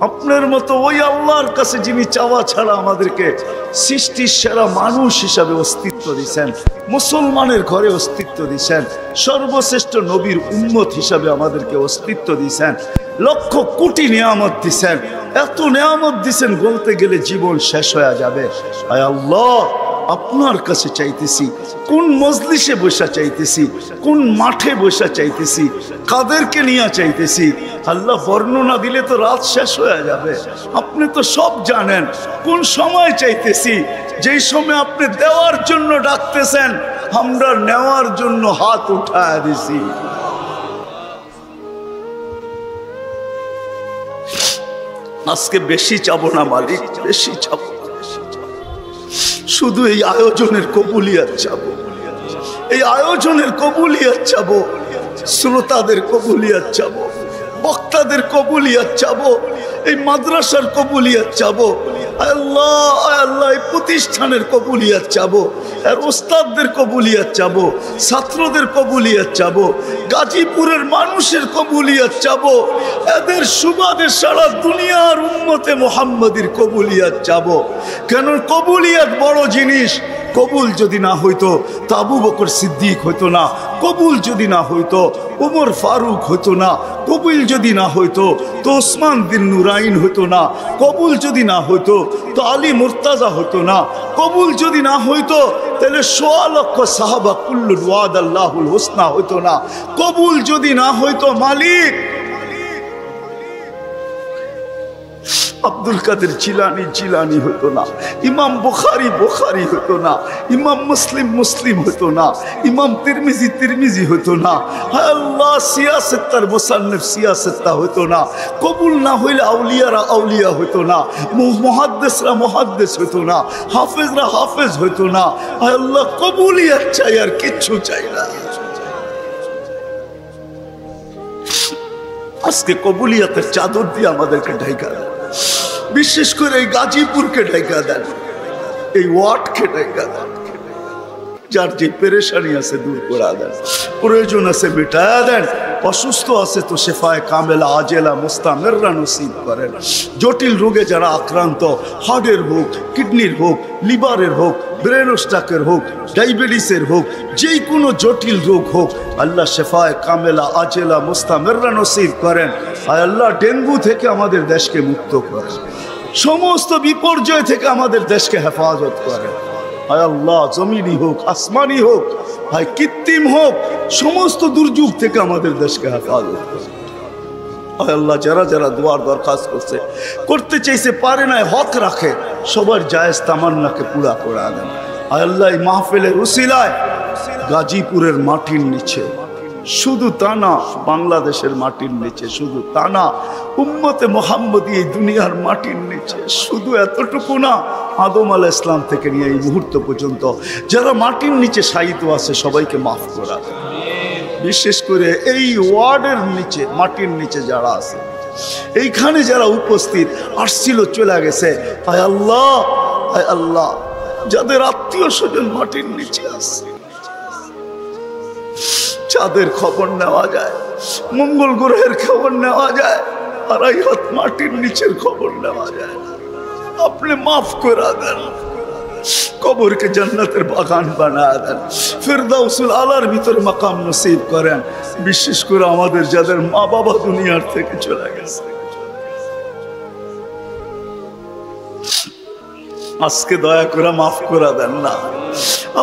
আপনার মতো ওই আল্লাহর কাছে যিনি চাওয়া ছাড়া আমাদেরকে সৃষ্টির সেরা মানুষ হিসাবে অস্তিত্ব দিয়েছেন, মুসলমানের ঘরে অস্তিত্ব দিয়েছেন, সর্বশ্রেষ্ঠ নবীর উম্মত হিসাবে আমাদেরকে অস্তিত্ব দিয়েছেন, লক্ষ কোটি নিয়ামত দিয়েছেন, এত নিয়ামত দিয়েছেন বলতে গেলে জীবন শেষ হয়ে যাবে। আয় আল্লাহ, আপনার কাছে চাইতেছি, কোন মজলিসে বসা চাইতেছি, কোন মাঠে বসা চাইতেছি, কাদেরকে নিয়ে চাইতেছি। আল্লাহ বর্ণনা দিলে তো রাত শেষ হয়ে যাবে। আপনি তো সব জানেন কোন সময় চাইতেছি, যেই সময় আপনি দেওয়ার জন্য ডাকতেছেন, আমরা নেওয়ার জন্য হাত উঠায় দিছি। আজকে বেশি চাবো না মালিক, বেশি চাবো, শুধু এই আয়োজনের কবুলিয়াত চাবো, এই আয়োজনের কবুলিয়াত চাবো, শ্রোতাদের কবুলিয়াত চাবো, বক্তাদের কবুলিয়াত চাবো, এই মাদ্রাসার কবুলিয়াত চাবো। আল্লাহ আল্লাহ, এই প্রতিষ্ঠানের কবুলিয়াত চাবো, আর ওস্তাদদের কবুলিয়াত চাবো, ছাত্রদের কবুলিয়াত চাবো, গাজীপুরের মানুষের কবুলিয়াত চাবো, এদের সুবাদে সারা দুনিয়ার উম্মতে মুহাম্মাদির কবুলিয়াত চাবো। কেন কবুলিয়াত বড় জিনিস। কবুল যদি না হইতো তো আবু বকর সিদ্দিক হইতো না, কবুল যদি না হইতো উমর ফারুক হইতো না, কবুল যদি না হইতো তো ওসমান বিন নুরাইন হইতো না, কবুল যদি না হইতো তো আলী মুর্তাজা হইতো না, কবুল যদি না হইতো তাহলে ১৬ লক্ষ সাহাবা কুল্লুল ওয়াদ আল্লাহুল হুসনা হইতো না, কবুল যদি না হইতো মালিক আব্দুল কাদের জিলানি জিলানি হতো না, ইমাম বুখারী বুখারী হতো না, ইমাম মুসলিম মুসলিম হতো না, ইমাম তিরমিজি তিরমিজি হতো না, আল্লাহ সিয়াসেত্তার মুসান্নিফ সিয়াসেত্তা হতো না, কবুল না হইলে আউলিয়ারা আউলিয়া হতো না, মুহাদ্দিসরা মুহাদ্দিস হতো না, হাফেজরা হাফেজ হতো না। আল্লাহ কবুলিয়াত চাই, আর কিচ্ছু চাই না। আজকে কবুলিয়াতের চাদর দিয়ে আমাদেরকে ঢাকা দেন, বিশেষ করে এই গাজীপুরকে ঢাকা দেন, এই ওয়ার্ডকে ঢাকা দেন, যার যে পেরেশানি আছে দূর করে দেন, প্রয়োজন আছে মেটায়া দেন, অসুস্থ আছে তো শেফায়ে কামেলা আজেলা মুস্তামিররা নসিব করেন। জটিল রোগে যারা আক্রান্ত, হার্টের হোক, কিডনির হোক, লিভারের হোক, ব্রেন স্ট্রোকের হোক, ডায়াবেটিসের হোক, যে কোনো জটিল রোগ হোক, আল্লাহ শেফায়ে কামেলা আজেলা মুস্তামিররা নসিব করেন। আর আল্লাহ ডেঙ্গু থেকে আমাদের দেশকে মুক্ত করেন, সমস্ত বিপর্যয় থেকে আমাদের দেশকে হেফাজত করেন। হায় আল্লাহ, জমিনি হোক, আসমানি হোক, হায় কৃত্রিম হোক, সমস্ত দুর্যোগ থেকে আমাদের দেশকে হেফাজত করেন। হায় আল্লাহ, যারা যারা দোয়ার দরখাস্ত করছে, করতে চাইছে, পারে না, হক রাখে, সবার জায়েজ তামান্নাকে পুরা করে দেন। হায় আল্লাহ, এই মাহফিলের উসিলায় গাজীপুরের মাটির নিচে, শুধু তা না বাংলাদেশের মাটির নিচে, শুধু তা না উম্মতে মুহাম্মদী এই দুনিয়ার মাটির নিচে, শুধু এতটুকু না, আদম আলাইহিস সালাম থেকে নিয়ে এই মুহূর্ত পর্যন্ত যারা মাটির নিচে শায়িত আছে সবাইকে মাফ করা, বিশেষ করে এই ওয়ার্ডের নিচে মাটির নিচে যারা আছে, এইখানে যারা উপস্থিত আসছিল চলে গেছে, আয় আল্লাহ, আয় আল্লাহ, যাদের আত্মীয় স্বজন মাটির নিচে আছে, চাঁদের খবর নেওয়া যায়, মঙ্গল গ্রহের খবর নেওয়া যায়, আর এই হাত মাটির নিচের খবর নেওয়া যায়, আপনি মাফ করে দেন, কবরকে জান্নাতের বাগান বানায় দেন, ফিরদাউসুল আলার ভিতরে মাকাম নসিব করেন। বিশেষ করে আমাদের যাদের মা বাবা দুনিয়ার থেকে চলে গেছে, আজকে দয়া করে মাফ করে দেন না।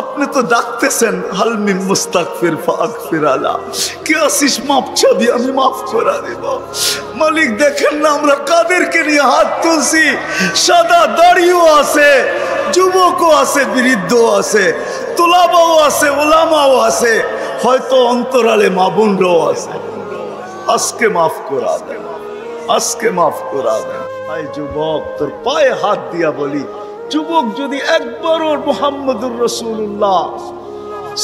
আপনি তো ডাকতেছেন, হালমি মুস্তাগফির ফাগফির আলা, কে আসিস মাফ চাবি, আমি মাফ করে দেব। মালিক দেখেন না আমরা কাদেরকে নিয়ে হাত তুলছি, সাদা দাড়িও আছে, যুবকও আছে, বৃদ্ধও আছে, তোলাবাও আছে, ওলামাও আছে, হয়তো অন্তরালে মা বোনরাও আছে। আজকে মাফ করা দেন, আজকে মাফ করা দেন। ভাই যুবক, তোর পায়ে হাত দিয়া বলি, যুবক যদি একবারও মুহাম্মদুর রাসূলুল্লাহ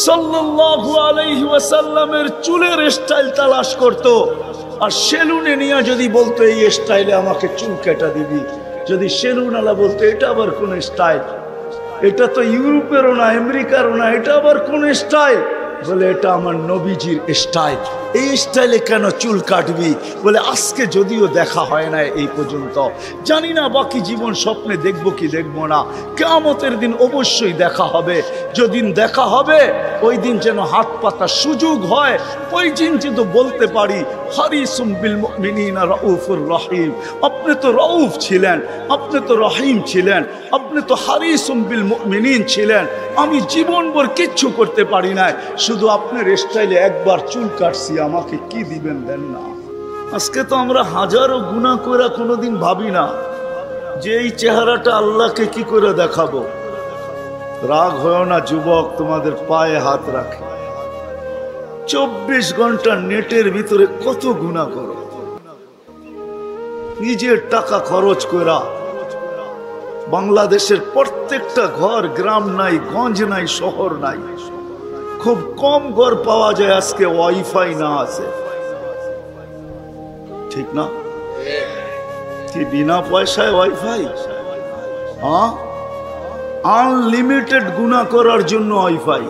সাল্লাল্লাহু আলাইহি ওয়াসাল্লামের চুলের স্টাইল তালাশ করত, আর সেলুনে নিয়ে যদি বলতো এই স্টাইলে আমাকে চুল কেটে দিবি, যদি সেলুন আলা বলতো এটা আবার কোন স্টাইল, এটা তো ইউরোপেরও না, আমেরিকারও না, এটা আবার কোন স্টাইল, বলে এটা আমার নবীজির স্টাইল, এই স্টাইলে কেন চুল কাটবি? বলে আজকে যদিও দেখা হয় না এই পর্যন্ত, জানি না বাকি জীবন স্বপ্নে দেখবো কি দেখবো না, কিয়ামতের দিন অবশ্যই দেখা হবে। যেদিন দেখা হবে ওই দিন যেন হাত পাতার সুযোগ হয়, ওই দিন যেন বলতে পারি হারিসুম বিল মুমিনিনা রাউফুর রহিম। আপনি তো রউফ ছিলেন, আপনি তো রহিম ছিলেন, আপনি তো হারিসুম বিল মুমিনিন ছিলেন। আমি জীবনভর কিচ্ছু করতে পারি না, শুধু আপনার স্টাইলে একবার চুল কাটছি, আমাকে কি দিবেন দেন না। আজকে তো আমরা হাজারো গুনাহ করে কোনোদিন ভাবি না যে এই চেহারাটা আল্লাহকে কি করে দেখাবো। রাগ হয় না যুবক, তোমাদের পায়ে হাত রাখে। 24 ঘন্টা নেটের ভিতরে কত গুনাহ করো, নিজের টাকা খরচ করা। বাংলাদেশের প্রত্যেকটা ঘর, গ্রাম নাই, গঞ্জ নাই, শহর নাই, খুব কম ঘর পাওয়া যায় আজকে ওয়াইফাই না আছে, ঠিক না? কি বিনা পয়সায় ওয়াইফাই? হ্যাঁ, আনলিমিটেড গুনাহ করার জন্য ওয়াইফাই,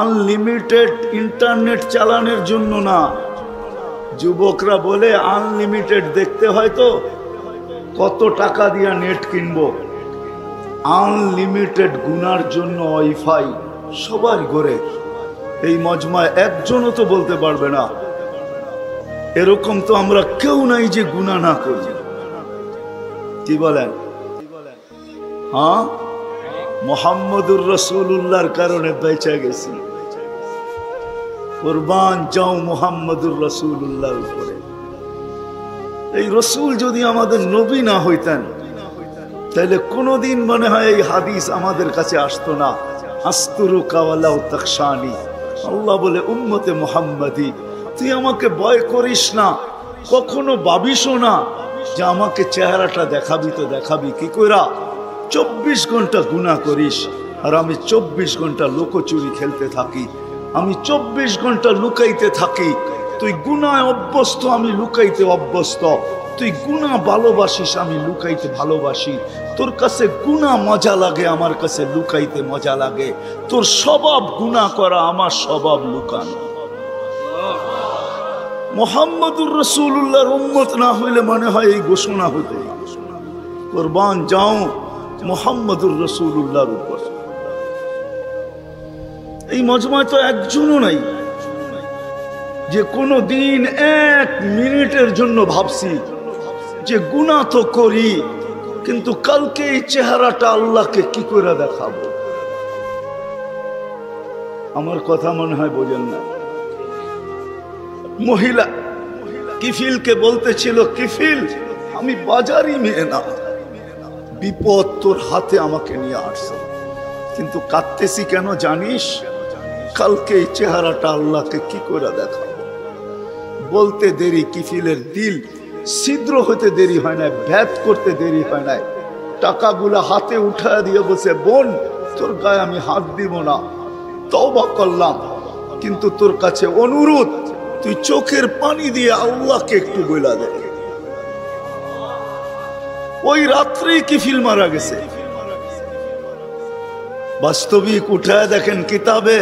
আনলিমিটেড ইন্টারনেট চালানোর জন্য না। যুবকরা বলে আনলিমিটেড দেখতে হয় তো কত টাকা দিয়া নেট কিনবো। আনলিমিটেড গুনার জন্য ওয়াইফাই সবার ঘরে। এই মজমায় একজনও তো বলতে পারবে না এরকম তো আমরা কেউ নাই যে গুনাহ না করি। কি বলেন? হ্যাঁ, মুহাম্মদুর রাসূলুল্লাহর কারণে বেঁচে গেছি। কুরবান যাও মুহাম্মদুর রাসূলুল্লাহর উপরে। এই রসুল যদি আমাদের নবী না হইতেন তাহলে কোনোদিন মনে হয় এই হাদিস আমাদের কাছে আসতো না। আস্তুরুকা ওয়ালাউ তাখশানি। আল্লাহ বলে উম্মতে মুহাম্মাদি, তুই আমাকে ভয় করিস না, কখনো ভাবিসও না যে আমাকে চেহারাটা দেখাবি। তো দেখাবি কি কইরা? 24 ঘন্টা গুনাহ করিস, আর আমি 24 ঘন্টা লুকোচুরি খেলতে থাকি, আমি 24 ঘন্টা লুকাইতে থাকি। তুই গুনায় অভ্যস্ত, আমি লুকাইতে অভ্যস্ত। তুই গুনাহ ভালোবাসিস, আমি লুকাইতে ভালোবাসি। তোর কাছে গুনাহ মজা লাগে, আমার কাছে লুকাইতে মজা লাগে। তোর স্বভাব গুনাহ করা, আমার স্বভাব লুকানো। মুহাম্মদুর রাসূলুল্লাহর উম্মত না হইলে মনে হয় এই ঘোষণা হতো না। কুরবান যাও মুহাম্মদুর রাসূলুল্লাহর উপর। এই মজমায় তো একজনও নাই যে কোনো দিন 1 মিনিটের জন্য ভাবছি যে গুনাহ তো করি, কিন্তু কালকে এই চেহারাটা আল্লাহকে কি করে দেখাবো। আমার কথা মনে হয় বোঝেন না। মহিলা কিফিলকে বলতেছিল, কিফিল আমি বাজারি মেয়ে না, বিপদ তোর হাতে আমাকে নিয়ে আসছে, কিন্তু কাঁদতেছি কেন জানিস? কালকে এই চেহারাটা আল্লাহকে কি করে দেখাবো। বলতে দেরি কিফিলের দিল ছিদ্র হতে দেরি হয় না, ভেদ করতে দেরি হয় না। টাকাগুলা হাতে উঠায় দিয়ে বসে, বোন তোর গায়ে আমি হাত দিব না, তওবা করলাম, কিন্তু তোর কাছে অনুরোধ, তুই চোখের পানি দিয়ে আল্লাহকে একটু বইলা দে। ওই রাত্রেই কিফিল মারা গেছে। বাস্তবিক উঠায় দেখেন কিতাবে,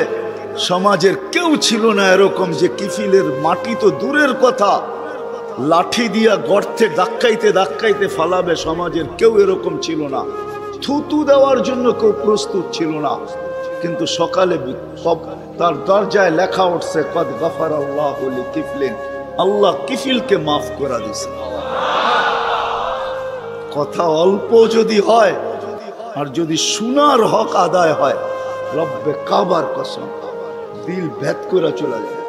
সমাজের কেউ ছিল না এরকম যে কিফিলের মাটি তো দূরের কথা, লাঠি দিয়া গর্তে ধাক্কাইতে ধাক্কাইতে ফালাবে, সমাজের কেউ এরকম ছিল না। থুতু দেওয়ার জন্য কেউ প্রস্তুত ছিল না। কিন্তু সকালে তার দরজায় লেখা উঠছে, কদ গফারাল্লাহু লিকিফলিন, আল্লাহ কিফিলকে মাফ করে দিয়েছে। কথা অল্প যদি হয় আর যদি শোনার হক আদায় হয়, রব্বে কাবার কসম দিল ভেদ করে চলে যায়।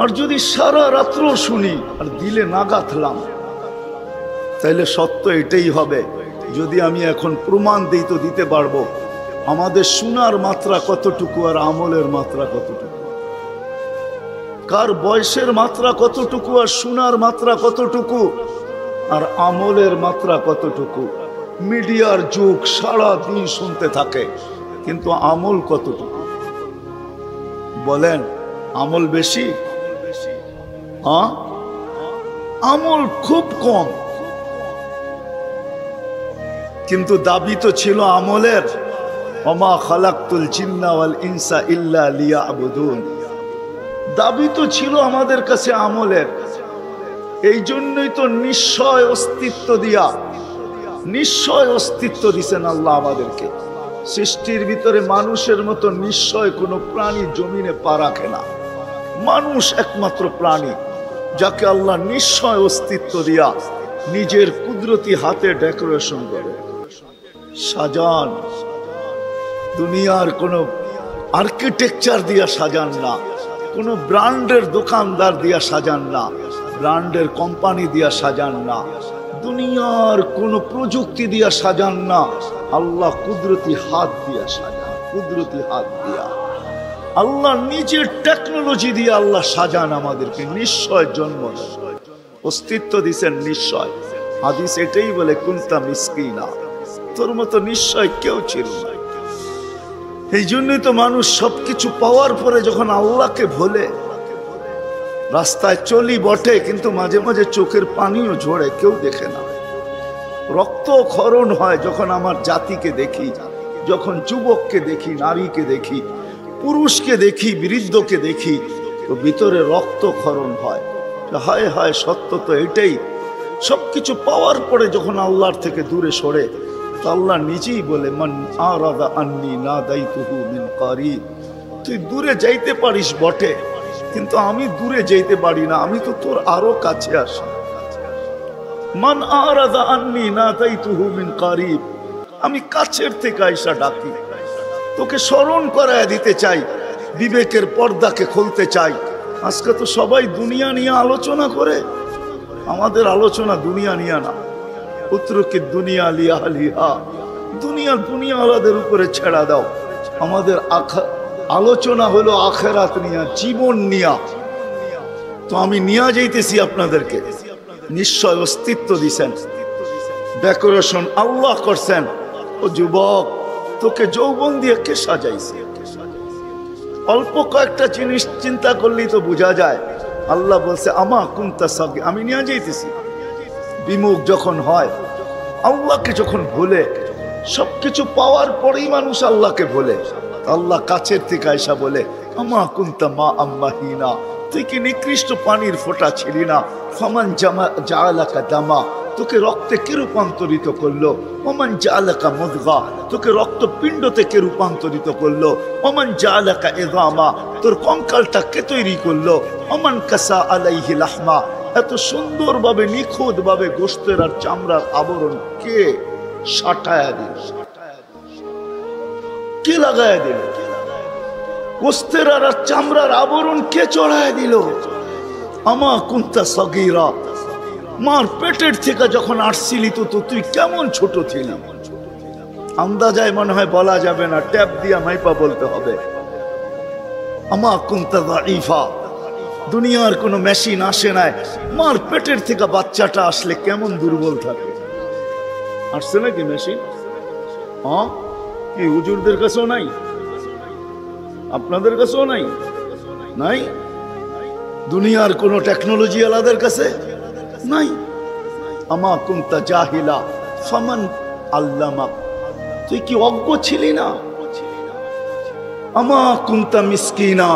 আর যদি সারা রাত্র শুনি আর দিলে না গাঁথলাম, তাইলে সত্য এটাই হবে। যদি আমি এখন প্রমাণ দিই তো দিতে পারবো আমাদের শোনার মাত্রা কতটুকু আর আমলের মাত্রা কতটুকু, কার বয়সের মাত্রা কতটুকু আর শোনার মাত্রা কতটুকু আর আমলের মাত্রা কতটুকু। মিডিয়ার যুগ, সারা দিন শুনতে থাকে, কিন্তু আমল কতটুকু বলেন? আমল বেশি? হ্যাঁ, আমল খুব কম, কিন্তু দাবি তো ছিল আমলের। ওমা খালাকতুল জিন্না ওয়াল ইনসা ইল্লা লিয়াবুদুন। দাবি তো ছিল আমাদের কাছে আমলের, এই জন্যই তো নিশ্চয় অস্তিত্ব দিয়া, নিশ্চয় অস্তিত্ব দিছেন আল্লাহ আমাদেরকে। সৃষ্টির ভিতরে মানুষের মতো নিশ্চয় কোনো প্রাণী জমিনে পা রাখে না। মানুষ একমাত্র প্রাণী যাকে আল্লাহ নিশ্চয় অস্তিত্ব দিয়া নিজের কুদরতি হাতে ডেকোরেশন করে সাজান। দুনিয়ার কোনো আর্কিটেকচার দিয়া সাজান না, কোনো ব্র্যান্ডের দোকানদার দিয়া সাজান না, ব্র্যান্ডের কোম্পানি দিয়া সাজান না, দুনিয়ার কোনো প্রযুক্তি দিয়া সাজান না, আল্লাহ কুদরতি হাত দিয়া সাজান। কুদরতি হাত দিয়া আল্লাহ নিজের টেকনোলজি দিয়ে আল্লাহ সাজান আমাদেরকে। নিশ্চয় জন্ম অস্তিত্ব দিছেন নিশ্চয়। হাদিস এটাই বলে কুনতা মিসকিনা, তোর মতো নিশ্চয় কেউ ছিল না। এই জন্যই তো মানুষ সবকিছু পাওয়ার পরে যখন আল্লাহকে ভোলে, রাস্তায় চলি বটে কিন্তু মাঝে মাঝে চোখের পানিও ঝরে, কেউ দেখে না। রক্ত ক্ষরণ হয় যখন আমার জাতিকে দেখি, যখন যুবককে দেখি, নারীকে দেখি, পুরুষকে দেখি, বৃদ্ধকে দেখি, তো ভিতরে রক্ত ক্ষরণ হয়। হায় হায়, সত্য তো এটাই। সবকিছু পাওয়ার পরে যখন আল্লাহর থেকে দূরে সরে, তো আল্লাহ নিজেই বলে মান আরাদা আন্নি নাদাইতুহু মিন কারিব। তুই দূরে যাইতে পারিস বটে, কিন্তু আমি দূরে যাইতে পারি না, আমি তো তোর আরো কাছে আসি। মান আরাদা আন্নি নাদাইতুহু মিন কারিব, আমি কাছের থেকে আইসা ডাকি, তোকে স্মরণ করায় দিতে চাই, বিবেকের পর্দাকে খুলতে চাই। আজকে তো সবাই দুনিয়া নিয়ে আলোচনা করে, আমাদের আলোচনা দুনিয়া নিয়ে না। পুত্রকে দুনিয়া লিয়া লিহা, দুনিয়া দুনিয়াওয়ালাদের উপরে ছেড়া দাও। আমাদের আলোচনা হলো আখেরাত নিয়া, জীবন নিয়া। তো আমি নিয়ে যাইতেছি আপনাদেরকে। নিশ্চয় অস্তিত্ব দিছেন, ডেকোরেশন আল্লাহ করছেন। ও যুবক, তোকে যৌবন দিয়ে কে সাজাইছে? অল্প কয়েকটা জিনিস চিন্তা করলেই তো বোঝা যায়। আল্লাহ বলছে আমা কুনতা সাগি, আমি নিয়ে যাইতেছি। বিমুখ যখন হয়, আল্লাহকে যখন ভুলে, সবকিছু পাওয়ার পরেই মানুষ আল্লাহকে ভুলে, আল্লাহ কাছের থেকে আয়সা বলে আমা কুনতা মা আম্মাহিনা, তুই কি নিকৃষ্ট পানির ফোঁটা ছিলি না? ফামান জাআলাকা দামা, তোকে রক্তে কে রূপান্তরিত করলো? ওমান জাআলাকা মুদগা, তোকে রক্তপিণ্ডতে কে রূপান্তরিত করলো? ওমান জাআলাকা ইযামা, তোর কঙ্কালটা কে তৈরি করলো? ওমান কাসা আলাইহি লাহমা, এত সুন্দরভাবে নিখুঁতভাবে গোশতের আর চামড়ার আবরণ কে সাটায়া দিল? কে লাগায়া দিল? গোশতের আর চামড়ার আবরণ কে চড়ায়া দিল? আমা কুনতা সাগীরা, মার পেটের থেকে যখন আসছিলি তো তুই কেমন ছোট ছিলি? আন্দাজায় মনে হয় বলা যাবে না, ট্যাপ দিয়া মাইপা বলতে হবে। আমা কুনতা দাঈফা, দুনিয়ার কোনো মেশিন আসে নাই, মার পেটের থেকে বাচ্চাটা আসলে কেমন দুর্বল থাকে। আসছে নাকি মেশিন? হ্যাঁ, কি হুজুরদের কাছেও নাই? আপনাদের কাছেও নাই? নাই? দুনিয়ার কোনো টেকনোলজি আলাদের কাছে নাই। আমা কুনতা জাহিলা ফামান আল্লামাক, তুই কি অজ্ঞ ছিলি না? আমা কুনতা মিসকিনা,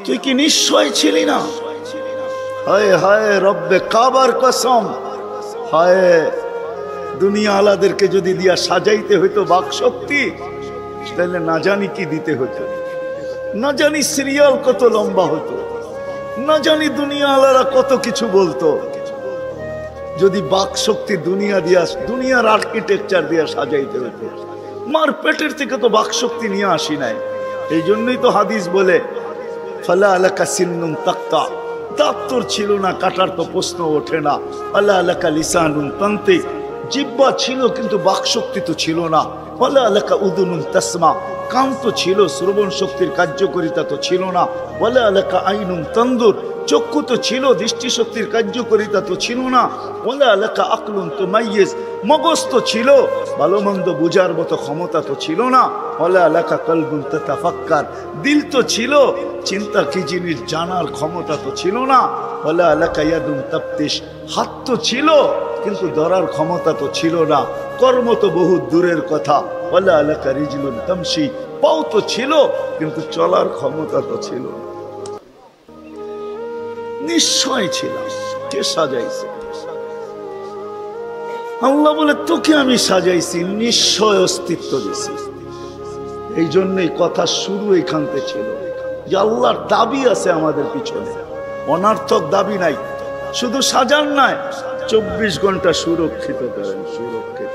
তুই কি নিশ্চয় ছিলি না? হায় হায় রব্বে কাবার কসম, হায় দুনিয়া আলাদেরকে যদি দিয়া সাজাইতে হইতো বাক শক্তি, তাহলে না জানি কি দিতে হতো, না জানি সিরিয়াল কত লম্বা হতো, না জানি দুনিয়া আলারা কত কিছু বলতো। যদি বাক শক্তি দুনিয়া দিয়া, দুনিয়ার আর্কিটেকচার দিয়া সাজাইতে হতো। মার পেটের থেকে তো বাক শক্তি নিয়ে আসি নাই। এই জন্যই তো হাদিস বলে ফালা আলাকা সিন্নুন তাক্তা, দাঁত তোর ছিল না, কাটার তো প্রশ্ন ওঠে না। আলা আলাকা লিসানুন তান্তিক, জিহ্বা ছিল কিন্তু বাক শক্তি তো ছিল না। ফালা আলাকা উদুনুন তাসমা, কান তো ছিল, শ্রবণ শক্তির কার্যকারিতা তো ছিল না। ওয়ালা আলাকা আইনুন তানদুর, চক্ষু তো ছিল, দৃষ্টিশক্তির কার্যকারিতা তো ছিল না। ওয়ালা আলাকা আকলুন তুমাইয়িজ, মগজ তো ছিল, ভালো মন্দ বুঝার মতো ক্ষমতা তো ছিল না। ওয়ালা আলাকা কলবুন তাতাফাক্কার, দিল তো ছিল, চিন্তা কি জিনিস জানার ক্ষমতা তো ছিল না। ওয়ালা আলাকা ইয়াদুন তাফতিশ, হাত তো ছিল কিন্তু ধরার ক্ষমতা তো ছিল না। কর্ম তো বহু দূরের কথা, ওয়ালা লাকা রিজলুন তামশি, পাও তো ছিল কিন্তু চলার ক্ষমতা তো ছিল না। নিশ্চয় ছিল, কে সাজাইছে? আল্লাহ বলে তোকে আমি সাজাইছি, নিশ্চয় অস্তিত্ব দিছি। এই জন্যই কথা শুরু এখান থেকে ছিল যে আল্লাহর দাবি আছে আমাদের পিছনে, অনার্থক দাবি নাই। শুধু সাজান নাই, 24 ঘন্টা সুরক্ষিত করেন, সুরক্ষিত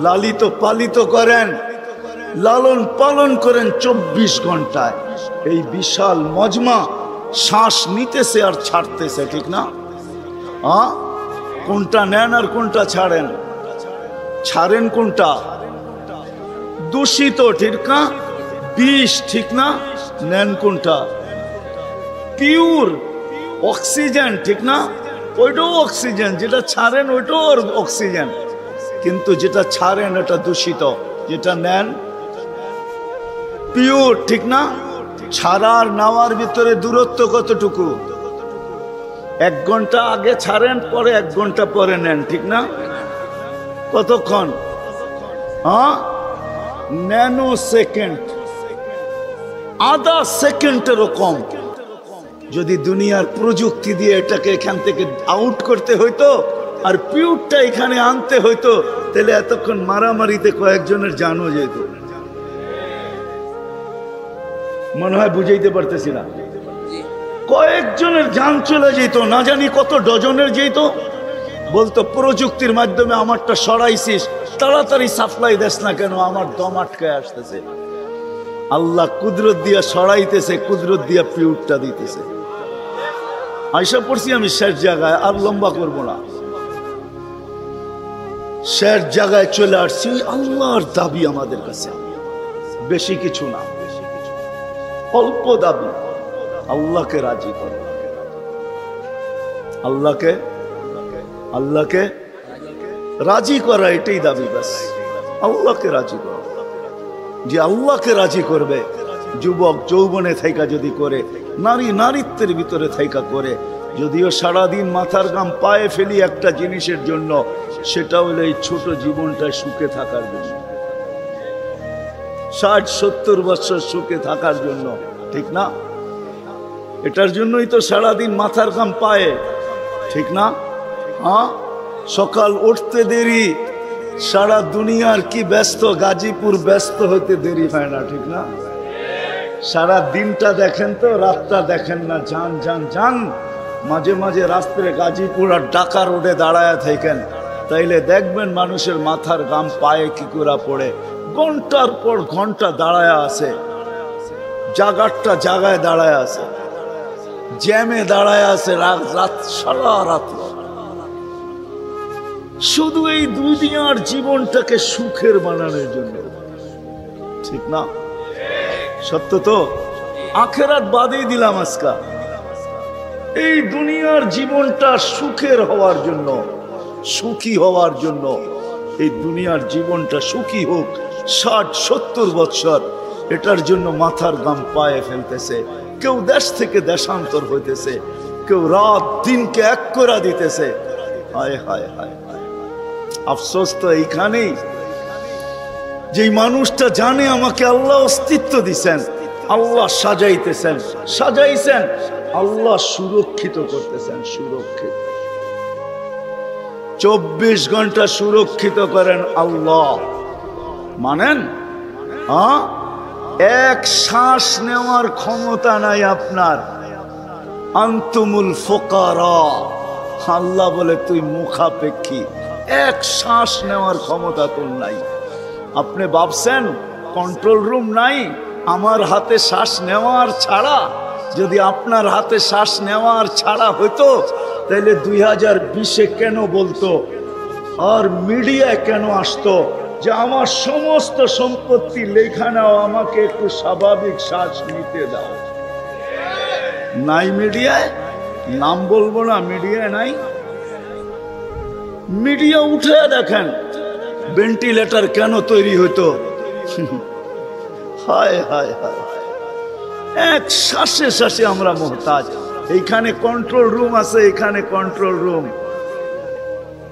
লালিত পালিত করেন, লালন পালন করেন 24 ঘন্টায়। এই বিশাল মজমা শ্বাস নিতেছে আর ছাড়তেছে, ঠিক না? কোনটা নেন আর কোনটা ছাড়েন? ছাড়েন কোনটা? দূষিত, ঠিক না? বিষ, ঠিক না? নেন কোনটা? পিওর অক্সিজেন, ঠিক না? ওইটাও অক্সিজেন, যেটা ছাড়েন ওইটাও অক্সিজেন, কিন্তু যেটা ছাড়েন এটা দূষিত, যেটা নেন পিওর, ঠিক না? ছাড়ার নেওয়ার ভিতরে দূরত্ব কতটুকু? 1 ঘন্টা আগে ছাড়েন, পরে 1 ঘন্টা পরে নেন, ঠিক না? কতক্ষণ? ন্যানো সেকেন্ড, আধা সেকেন্ডেরও কম। যদি দুনিয়ার প্রযুক্তি দিয়ে এটাকে এখান থেকে আউট করতে হইতো আর পিউরটা এখানে আনতে হইতো, তাহলে এতক্ষণ মারামারিতে কয়েকজনের জানও যেত। মনে হয় বুঝাইতে পারতেছি না? কয়েকজনের জান চলে যেত, না জানি কত ডজনের যেত। বলতো প্রযুক্তির মাধ্যমে আমারটা সরাইছিস, তাড়াতাড়ি সাপ্লাই দেস না কেন, আমার দম আটকে আসতেছে। আল্লাহ কুদরত দিয়া সরাইতেছে, কুদরত দিয়া পিউরটা দিতেছে। আয়সা পড়ছি আমি শেষ জায়গায়, আর লম্বা করবো না। শেষ জায়গায় চলে আসছি। আল্লাহর দাবি আমাদের কাছে বেশি কিছু না, অল্প দাবি। আল্লাহকে রাজি করো, আল্লাহকে রাজি করা, এটাই দাবি। ব্যাস আল্লাহকে রাজি করো। যে আল্লাহকে রাজি করবে, যুবক যৌবনে থাইকা যদি করে, নারী নারীত্বের ভিতরে থাইকা করে, যদিও সারাদিন মাথার ঘাম পায়ে ফেলি একটা জিনিসের জন্য, সেটা হলো এই ছোট জীবনটা সুখে থাকার জন্য, 60-70 বছর সুখে থাকার জন্য, ঠিক না? এটার জন্যই তো সারাদিন মাথার ঘাম পায়ে, ঠিক না? সকাল উঠতে দেরি, সারা দুনিয়ার কি ব্যস্ত, গাজীপুর ব্যস্ত হতে দেরি হয় না, ঠিক না? সারা দিনটা দেখেন তো, রাতটা দেখেন না। যান যান যান, মাঝে মাঝে রাস্তায় গাজীপুর আর ঢাকা রোডে দাঁড়ায় থাকেন, তাইলে দেখবেন মানুষের মাথার ঘাম পায়ে কি করে পড়ে। ঘন্টার পর ঘন্টা দাঁড়ায় আছে, জাগারটা জাগায় দাঁড়ায় আছে, জ্যামে দাঁড়ায় আছে, রাত সারা রাত। শুধু এই দুনিয়ার জীবনটাকে সুখের বানানোর জন্য, ঠিক না? সত্য তো? আখেরাত বাদেই দিলাম আজকা। এই দুনিয়ার জীবনটা সুখের হওয়ার জন্য, সুখী হওয়ার জন্য, এই দুনিয়ার জীবনটা সুখী হোক 60-70 বছর, এটার জন্য মাথার ঘাম পায়ে ফেলতেছে। কেউ দেশ থেকে দেশান্তর হইতেছে, কেউ রাত দিনকে এক করে দিতেছে। হায় হায় হায়, আফসোস তো এইখানেই, যেই মানুষটা জানে আমাকে আল্লাহ অস্তিত্ব দিছেন, আল্লাহ সাজাইছেন, আল্লাহ সুরক্ষিত করতেছেন, সুরক্ষিত 24 ঘন্টা সুরক্ষিত করেন আল্লাহ। মানেন? এক শ্বাস নেওয়ার ক্ষমতা নাই আপনার। আনতুমুল ফুকারা, আল্লাহ বলে তুই মুখাপেক্ষী, এক শ্বাস নেওয়ার ক্ষমতা তোর নাই। আপনি ভাবছেন কন্ট্রোল রুম নাই? আমার হাতে শ্বাস নেওয়ার ছাড়া, যদি আপনার হাতে শ্বাস নেওয়ার ছাড়া হইতো, তাহলে 2020-এ কেন বলতো আর মিডিয়ায় কেন আসতো যে আমার সমস্ত সম্পত্তি লেখা নাও, আমাকে একটু স্বাভাবিক শ্বাস নিতে দাও? নাই মিডিয়ায়, নাম বলবো না, মিডিয়ায় নাই। মিডিয়া উঠে দেখেন ভেন্টিলেটর কেন তৈরি হতো। হায় হায় হায়, এক শ্বাসে শ্বাসে আমরা মোহতাজ। এইখানে কন্ট্রোল রুম আছে, এখানে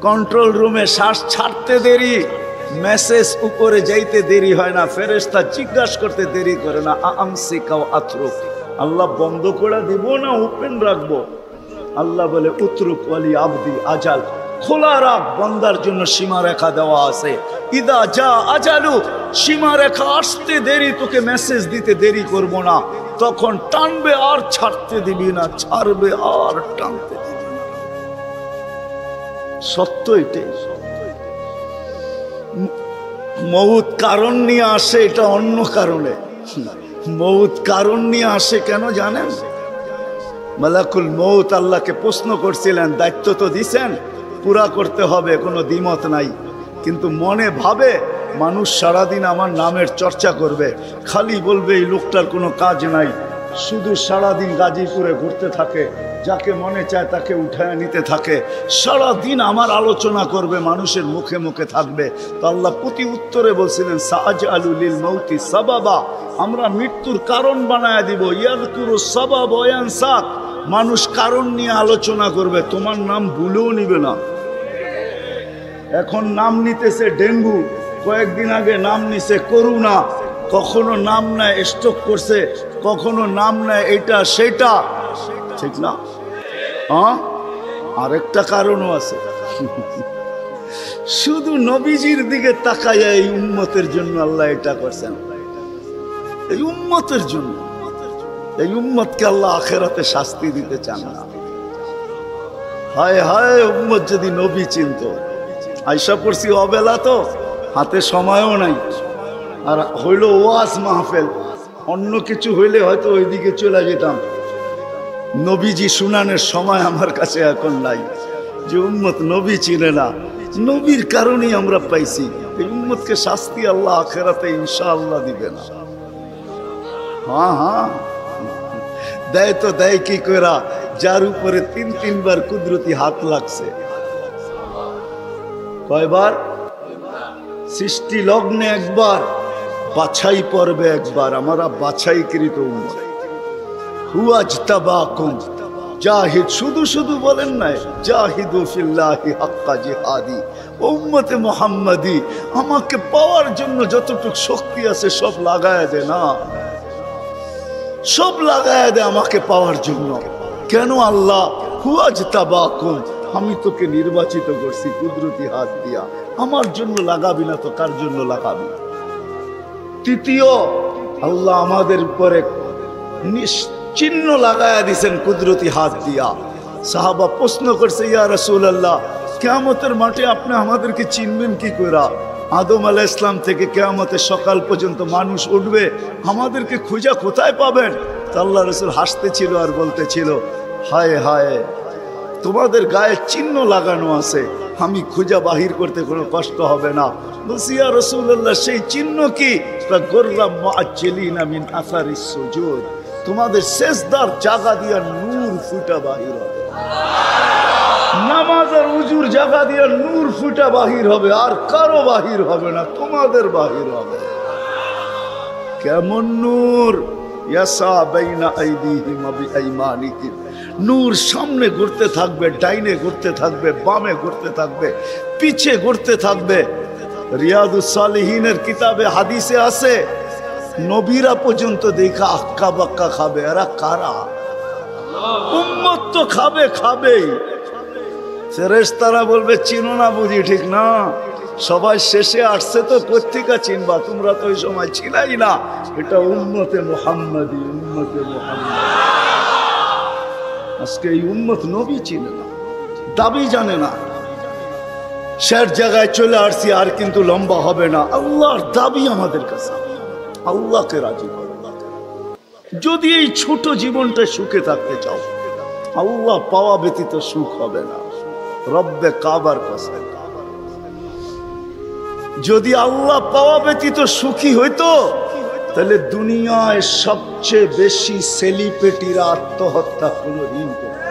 কন্ট্রোল রুমে শ্বাস ছাড়তে দেরি, মেসেজ উপরে যাইতে দেরি হয় না, ফেরেশতা জিজ্ঞাসা করতে দেরি করে না, আমসিকা ওয়া আতরুক, আল্লাহ বন্ধ করে দিব না ওপেন রাখবো? আল্লাহ বলে উতরুক ওয়ালি আবদি আজাল, খোলা রাখ, বান্দার জন্য সীমারেখা দেওয়া আছে। ইদা যা আজালু, সীমারেখা আসতে দেরি, তোকে মেসেজ দিতে দেরি করব না, তখন টানবে আর ছাড়তে দিবি না, ছাড়বে আর টানতে দিবি না। সত্য এটাই। মউত কারণ নিয়ে আসে, এটা অন্য কারণে। মউত কারণ নিয়ে আসে কেন জানেন? মালাকুল মউত আল্লাহকে প্রশ্ন করছিলেন, দায়িত্ব তো দিছেন, পুরা করতে হবে, কোনো দ্বিমত নাই, কিন্তু মনে ভাবে মানুষ সারাদিন আমার নামের চর্চা করবে, খালি বলবে এই লোকটার কোনো কাজ নাই, শুধু সারাদিন গাজীপুরে ঘুরতে থাকে, যাকে মনে চায় তাকে উঠায় নিতে থাকে, সারাদিন আমার আলোচনা করবে, মানুষের মুখে মুখে থাকবে। তো আল্লাহ প্রতি উত্তরে বলছিলেন, সাআজআলু লিল মাউতি সাবাবা, আমরা মৃত্যুর কারণ বানায় দিব, ইয়াযকুরু সাবাব ওয়া ইয়ানসাক, মানুষ কারণ নিয়ে আলোচনা করবে, তোমার নাম ভুলেও নিবে না। এখন নাম নিতেছে ডেঙ্গু, কয়েকদিন আগে নাম নিছে করোনা, কখনো নাম নেয় স্ট্রোক করছে, কখনো নাম নেয় এটা সেটা, ঠিক না? হ্যাঁ, আরেকটা কারণও আছে। শুধু নবীজির দিকে তাকাইয়া এই উম্মতের জন্য আল্লাহ এটা করছেন, এই উম্মতের জন্য। এই উম্মতকে আল্লাহ আখেরাতে শাস্তি দিতে চান না। হায় হায়, উম্মত যদি নবী চিনত। আয়সা পড়ছি অবেলা, তো হাতে সময়ও নাই, আর হইল ওয়াজ মাহফিল, অন্য কিছু হইলে হয়তো ওইদিকে চলে যেতাম। নবীজি শুনানের সময় আমার কাছে এখন নাই, যে উম্মত নবী চিনে না। নবীর কারণেই আমরা পাইছি। এই উম্মতকে শাস্তি আল্লাহ আখেরাতে ইনশাআল্লাহ দিবে না। হ্যাঁ হ্যাঁ, দেয় তো দেয় কি করা, যার উপরে ৩ বার কুদরতি হাত লাগছে। কয়বার? সৃষ্টি লগ্নে একবার, বাছাই পর্বে একবার। আমরা বাছাইকৃত উম্মত। হুয়াজতাবাকুম, জাহিদ, শুধু শুধু বলেন নাই, জাহিদু ফিল্লাহি হাক্কা জিহাদি। উম্মতে মুহাম্মাদি, আমাকে পাওয়ার জন্য যতটুকু শক্তি আছে সব লাগায় দে না, সব লাগায় দে আমাকে পাওয়ার জন্য। কেন আল্লাহ? হুয়াজতাবাকুম, আমি তোকে নির্বাচিত করছি কুদরতি হাত দিয়া, আমার জন্য লাগাবি না তো কার জন্য লাগাবি? তৃতীয়, আল্লাহ আমাদের উপরে চিহ্ন লাগায়া দিছেন কুদরতি হাত দিয়া। সাহাবা প্রশ্ন করছে, ইয়া রাসূলুল্লাহ, কিয়ামতের মাঠে আপনি আমাদেরকে চিনবেন কি করে? আদম আলাইহিস সালাম থেকে কিয়ামতের সকাল পর্যন্ত মানুষ উঠবে, আমাদেরকে খুঁজা কোথায় পাবেন? তো আল্লাহ রাসূল হাসতেছিল আর বলতেছিল, হায় হায়, তোমাদের গায়ে চিহ্ন লাগানো আছে, আমি খুঁজা বাহির করতে কোনো কষ্ট হবে না। বলছি, ইয়া রাসূলুল্লাহ, সেই চিহ্ন কি? গোররাম মুআজ্জিলিনা মিন আসারিস সুজুদ, তোমাদের সেজদার জায়গা দিয়া নূর ফুটা বাহির হবে, নামাজ আর উজুর জায়গা দিয়া নূর ফুটা বাহির হবে, আর কারো বাহির হবে না, তোমাদের বাহির হবে। কেমন নূর? ইয়াসা বাইনা আইদিহিম ওয়া বিআইমানিহিম, নূর সামনে ঘুরতে থাকবে, ডাইনে ঘুরতে থাকবে, বামে ঘুরতে থাকবে, পিছে ঘুরতে থাকবে। রিয়াদুস সালিহিনের কিতাবে হাদিসে আছে, নবীরা পর্যন্ত দেখা আক্কা বাক্কা খাবে। এরা কারা? উম্মত তো খাবে, খাবেই। ফেরেশতারা বলবে, চিনো না বুঝি? ঠিক না, সবাই শেষে আসছে তো কোত্থেকে চিনবা? তোমরা তো ওই সময় ছিলাই না। এটা উম্মতে মুহাম্মাদি, উম্মতে মুহাম্মাদি। আজকে এই উম্মত নবী চিনে না, দাবি জানে না। শেষ জায়গায় চলে আসছি, আর কিন্তু লম্বা হবে না। আল্লাহর দাবি আমাদের কাছে, আল্লাহকে রাজি করো। যদি এই ছোট জীবনটা সুখে থাকতে চাও, আল্লাহ পাওয়া ব্যতীত সুখ হবে না। রব্বে কাবার কসম, যদি আল্লাহ পাওয়া ব্যতীত সুখী হইতো, তাহলে দুনিয়ায় সবচেয়ে বেশি সেলিব্রিটিরা আত্মহত্যা কোনদিন করত।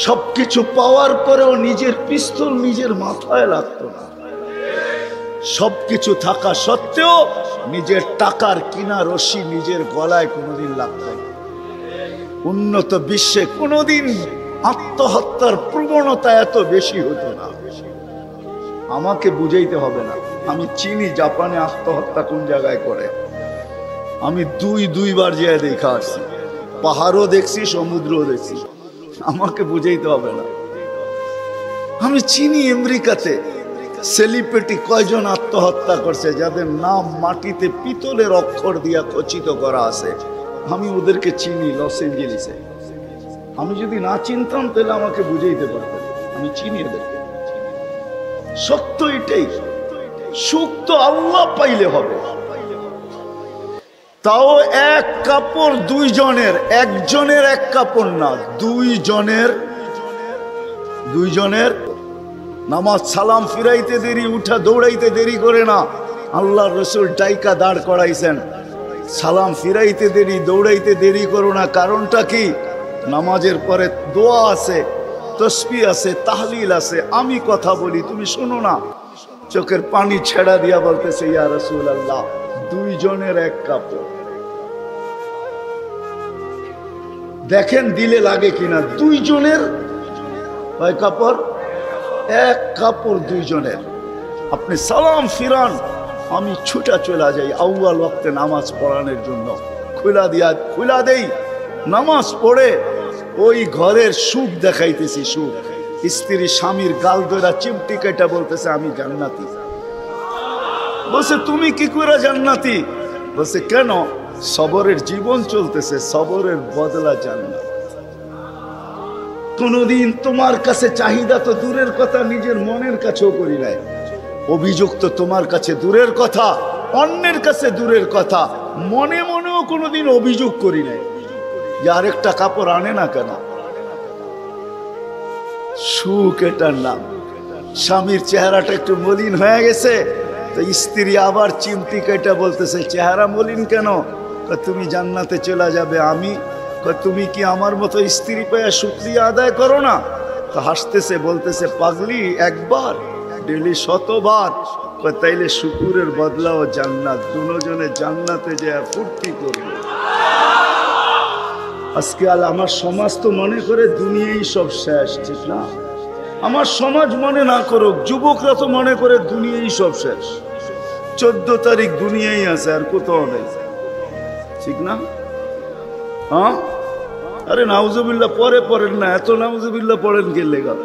সবকিছু পাওয়ার পরেও নিজের পিস্তল নিজের মাথায় লাগতো না। সবকিছু থাকা সত্ত্বেও নিজের টাকার কিনা রশি নিজের গলায় কোনোদিন লাগত না। উন্নত বিশ্বে কোনোদিন আত্মহত্যার প্রবণতা এত বেশি হতো না। আমাকে বুঝাইতে হবে না, আমি চিনি জাপানে আত্মহত্যা কোন জায়গায় করে। আমি দুইবার যেয়ে দেখা আসছি, পাহাড়ও দেখছি, সমুদ্রও দেখছি। আমাকে বুঝাইতে হবে না, আমি চিনি আমেরিকাতে সেলিব্রিটি কয়জন আত্মহত্যা করছে যাদের নাম মাটিতে পিতলের অক্ষর দিয়া খচিত করা আছে। আমি ওদেরকে চিনি লস এঞ্জেলিসে। আমি যদি না চিনতাম তাহলে আমাকে বুঝাইতে পারতাম, আমি চিনি ওদেরকে। সত্য এটাই, সুখ তো আল্লাহ পাইলে হবে। তাও এক কাপড় দুইজনের, একজনের এক কাপড় না, দুইজনের। নামাজ সালাম ফিরাইতে দেরি, উঠা দৌড়াইতে দেরি করে না। আল্লাহ রসুল ডাইকা দাঁড় করাইছেন, সালাম ফিরাইতে দেরি, দৌড়াইতে দেরি করো না। কারণটা কি? নামাজের পরে দোয়া আছে, তসবিহ আছে, তাহলিল আছে। আমি কথা বলি, তুমি শোনো না। চোখের পানি ছেড়া দিয়া বলতেছে, ইয়া রাসূলুল্লাহ, দুইজনের এক কাপড়। দেখেন দিলে লাগে কিনা। দুইজনের কয় কাপড়? এক কাপড় দুইজনের। আপনি সালাম ফিরান, আমি ছুটা চলে যাই আউয়াল ওয়াক্তে নামাজ পড়ানোর জন্য। খুলা দেই, নামাজ পড়ে ওই ঘরের সুখ দেখাইতেছি। সুখ, স্ত্রী স্বামীর গাল ধরা চিমটি কেটে বলতেছে, আমি জান্নাতি। বলছে, তুমি কি করে জান্নাতি? বলছে, কেন? সবরের জীবন চলতেছে, সবরের বদলা জান্নাত। কোনদিন তোমার কাছে চাহিদা তো দূরের কথা, নিজের মনের কাছেও করি নাই। অভিযোগ তো তোমার কাছে দূরের কথা, অন্যের কাছে দূরের কথা, মনে মনেও কোনোদিন অভিযোগ করি নাই যে আরেকটা কাপড় আনে না কেন। সুখ এটার নাম। স্বামীর চেহারাটা একটু মলিন হয়ে গেছে, তো স্ত্রী আবার চিমটি কেটে বলতেছে, চেহারা মলিন কেন? তুমি জান্নাতে চলে যাবে। আমি তুমি কি আমার মতো স্ত্রী পেয়ে শুকরিয়া আদায় করো না? তো হাসতেছে, বলতেছে, পাগলি, একবার ডেলি 100বার। তাইলে শুকুরের বদলাও জান্নাত। দুজনে জান্নাতে যায় ফুর্তি করবে। আজকে আমার সমাজ তো মনে করে দুনিয়াই সব শেষ, ঠিক না? আমার সমাজ মনে না করুক, যুবকরা তো মনে করে দুনিয়াই সব শেষ। 14 তারিখ দুনিয়াই আছে, আর কোথাও নেই, ঠিক না? হ্যাঁ, আরে নাউজুবিল্লাহ পরে পড়েন না, এত নাউজুবিল্লাহ পড়েন কে লেগা?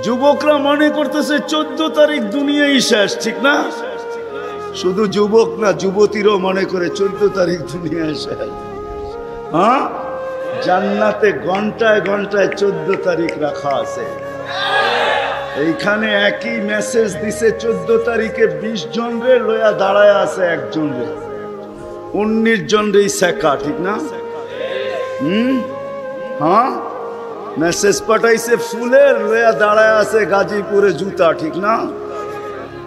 যুবকরা মনে করতেছে 14 তারিখ দুনিয়াই শেষ, ঠিক না? শুধু যুবক না, যুবতীরাও মনে করে 14 তারিখ দুনিয়া শেষ। হ্যাঁ, জান্নাতে ঘন্টায় ঘন্টায় 14 তারিখ রাখা আছে। এইখানে একই মেসেজ দিছে, 14 তারিখে 20 জন রে লয়া দাঁড়ায় আছে, একজন রে 19 জন রে শেখা, ঠিক না? হ্যাঁ, মেসেজ পাঠাইছে ফুলের, লয়া দাঁড়ায় আছে গাজীপুরে জুতা, ঠিক না?